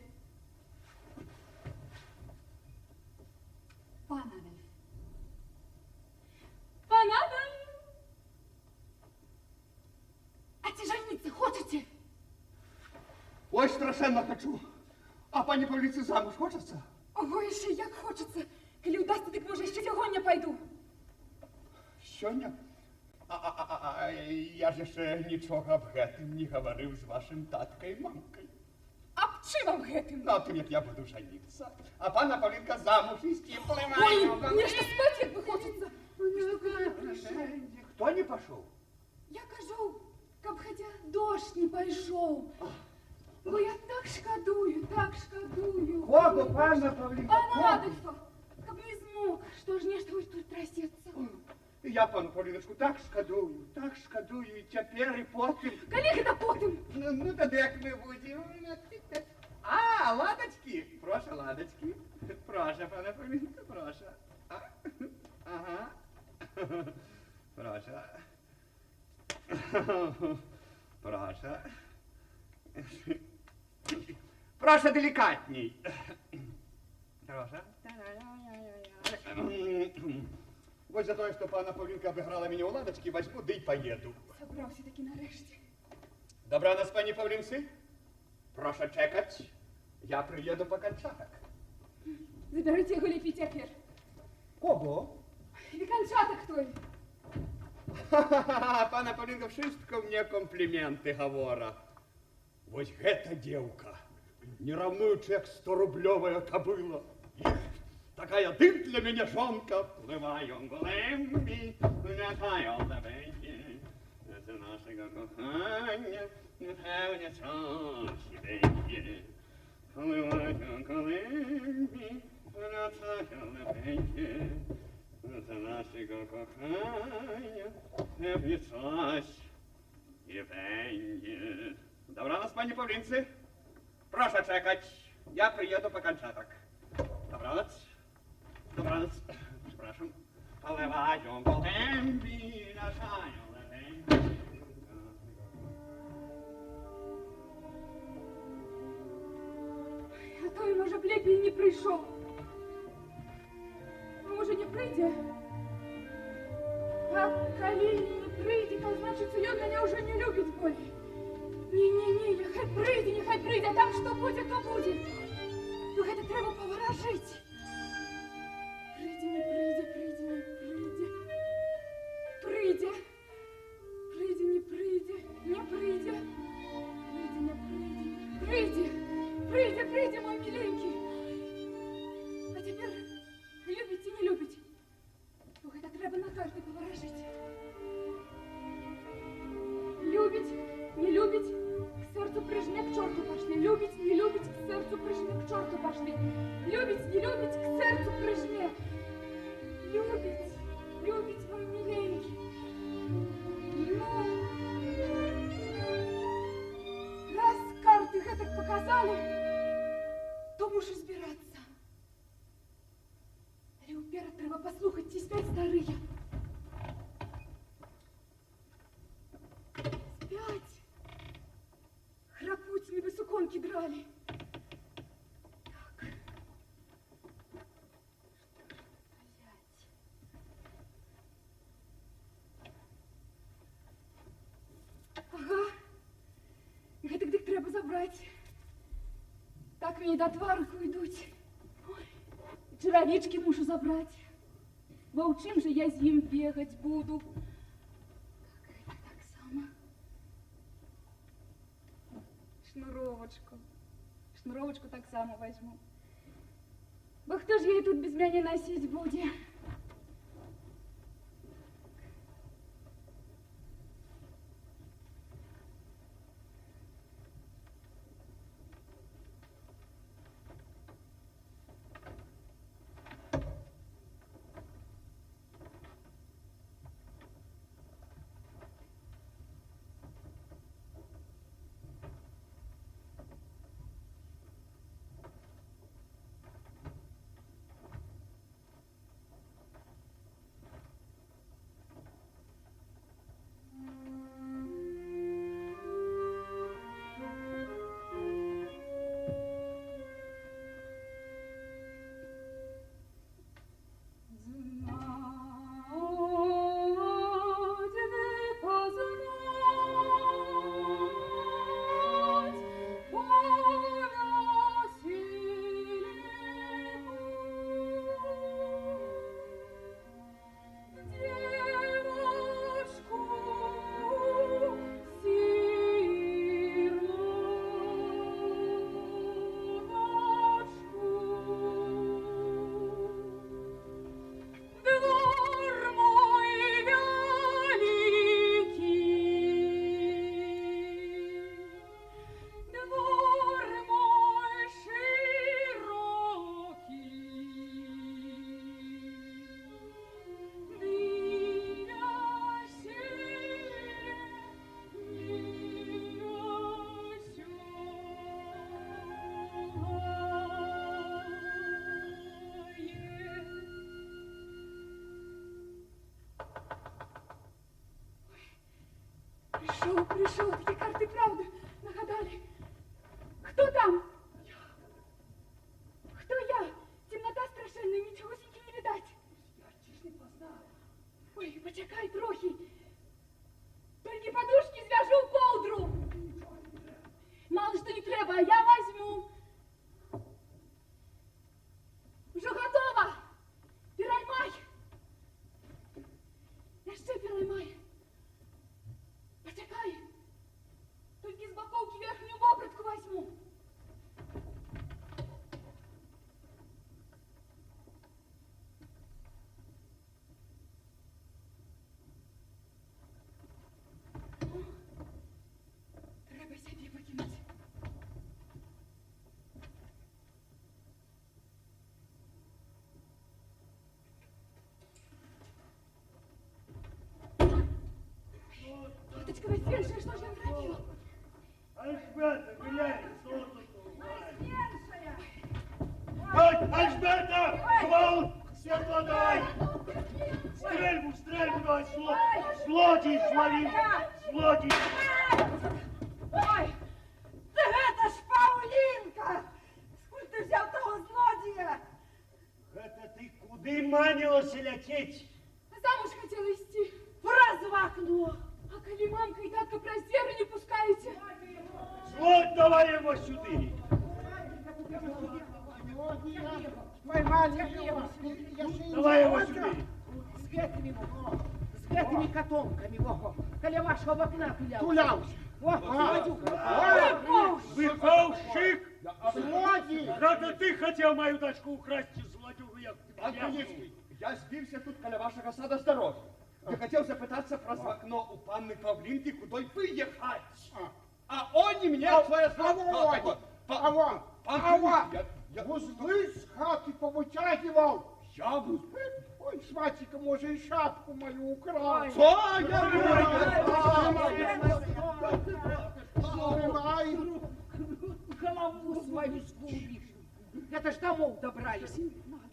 Пан Адольф. Пан Адольф. А ці жениться хочете? Ой, страшенно хочу. А пані Павліці замуж хочеться? Ого, ще як хочеться. Коли удасться, так може ще сьогодні пойду. Сьогодні? Я же ще нічого об гэтым не говорив з вашим таткою і мамкою. А чим вам гэтым? Ну, тим, як я буду жениться. А пана Павлінка замуж істи Ой, пливаю. мне что спать як би хочеться. Что коли прийшов? Хто не пішов? Я кажу, каб хотя дощ не пойшов. Бо я так шкодую, так шкодую. Кого, пана Павлінка? Пана Адольфа, каб не змог, що ж нешта ось тут трясеться. Я пану Павліночку так шкодую, і тепер, і потім. Коли гэта потым? Ну, тоді як ми будемо. А, ладочки. Прошу, ладочки. Прошу, пана Павлінка, прошу. Ага. Прошу. Прошу. Прошу делікатній. Прошу. Ось за те, що пана Павлінка обіграла мене у ладочки, возьму, да й поїду. Собрався таки нарешті. Добра пані Павлінці. Прошу чекати. Я приїду по кончаток. Заберите його ліпі тепер. Кого? І кончаток той. Ха-ха-ха, пана Павлінка, wszystko мне компліменти говора. Вось гэта девка, не равнуючи як 100-рублевая кобыла. Такая дым для меня жонка. Плываю в голембі, летаю в лебеді. Це нашого кохання, непевне часі дає. Плываю в голембі, летаю в лебеді. Це нашого кохання, непевне часі дає. Добраноc, пані Павлінці. Прошу чекати. Я приїду по кончаток. Добраноc. Добраноc. Przepraszam. Polewają gołębi, laszają lewęgi. А той, може, б лепій не прийшов. Може, не прийде? А коли не прийде, то значить, ён мене вже не любить более. Ні, нехай прийде, там що буде, то буде. Ну, гэта треба поворожить. Прийде, не прийде, прийде, не прийде. Прийде. Прийде, не прийде, не прийде. Прийде, не прийде. Прийде, прийде, прийде, мой миленький. А тепер любить і не любить. Ну, гэта треба на карты поворожить. Любить, не любить, к сердцу прижме, к чорту пошли. Любить, не любить, к сердцу прижме, к чорту пошли. Любить, старые. Спять. Храпутиновы суконки драли. Так. Ага. Гэтак дык трэба забраць. Так мне да тварыку ідуць. Чаравічкі мушу забраць. Бо ў чым жа я з ім бегаць буду? Так само. Шнуровочку. Шнуровочку так само возьму. Бо хто ж її тут без мяне носіць будзе? Пришел, такие карты правда нагадали. Кто там? Кто я? Темнота страшенная, ничегосеньки не видать. Я ж не познал. Ой, почекай трохи. Только подушки звяжу в ковдру. Мало что не треба, а я возьму. Уже готово. Пераймай. Еще пераймай. Почекай. Только из боковки верхнюю вопратку возьму. Треба себе покинуть. Лоточка насвежая, что же я хранила? Альжбета, глянь, что тут у вас? Насвежая! Альжбета! Хвал! Светло давай! Стрельбу давай! Злодій зловив! Злодій! Ой, це ж Паулінка! Скуль ти взяв того злодія? Это ты куды манилась лететь? Замуж хотела идти. Враз в окно! А коли мамка и татка простеры не пускаете? Злодь, давай его сюда! Давай его сюда! З гэтымі катомкамі, во, каля вашого окна туляўся. Тулявся. Выпавщик! Злодій! Это ты хотел мою дочку украсть, злодюгу, я Антоницкий, я збився тут каля вашего сада с дороги. Я хотел запытаться про окно у панны Павлинки, куда выехать. А они мне твоя Вузли з хати повитягував. Я буду. Ой, сватіка, може, і шапку мою украв. Что? Голову свою сгубишь. Это ж домов добрались.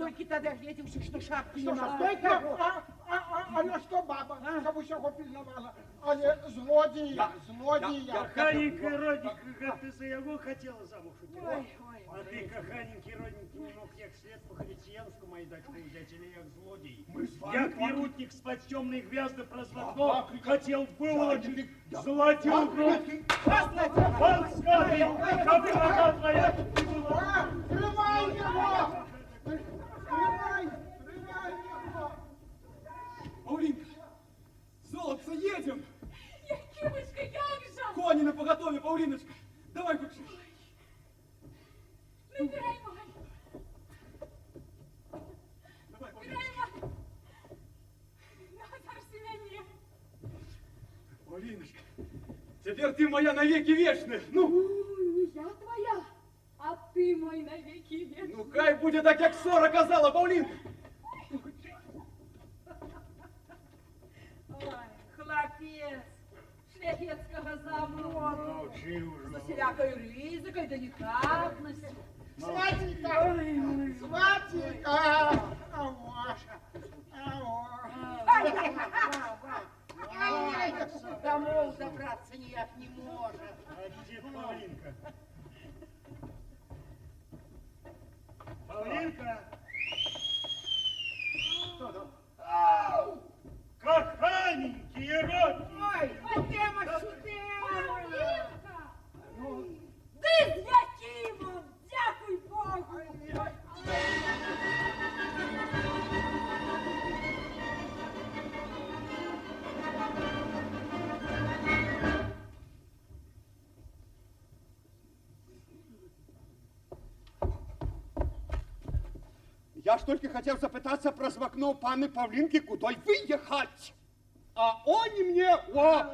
Только тогда глядевши, что шапки Что ж, нема. стойка, а на що баба, щоб усього пільнувала? Але злодія, злодія. Каханенький родненький, ты за его хотела замуж уйти? Ой, ой, А ты, каханенький родненький, не мог як след по християнскому мою дочку взять или як злодей? Як вирутник с-под темной гвязды прозвонок хотел выволочить золотил грудь. Подсказывай, как нога твоя не была. Тримай його! Тримай його! Паулинка, золотце, едем! Якимочка, як же? Кони на поготове, Паулиночка! Давай кучи! Набирай, май! Давай, Набирай, Паулиночка! май! Назар Семене! Паулиночка, теперь ты моя навеки вечная! Ну! Не я твоя, а ты мой навеки вечный. Ну, хай будет так, як Сора казала, Паулинка! Ой, хлопец шляхетского замроду. Молчи уже. За всякою ризикою, деликатностью. Сватенька! Сватенька! Домов добраться никак не может. А где Павлинка? Павлинка! Каханенький родненький! Ой, Матема, Ти з Якимом, дякуй Богу. Я ж тільки хотів запитатися про звакно пани Павлінки, куди виїхати. А они мне, о!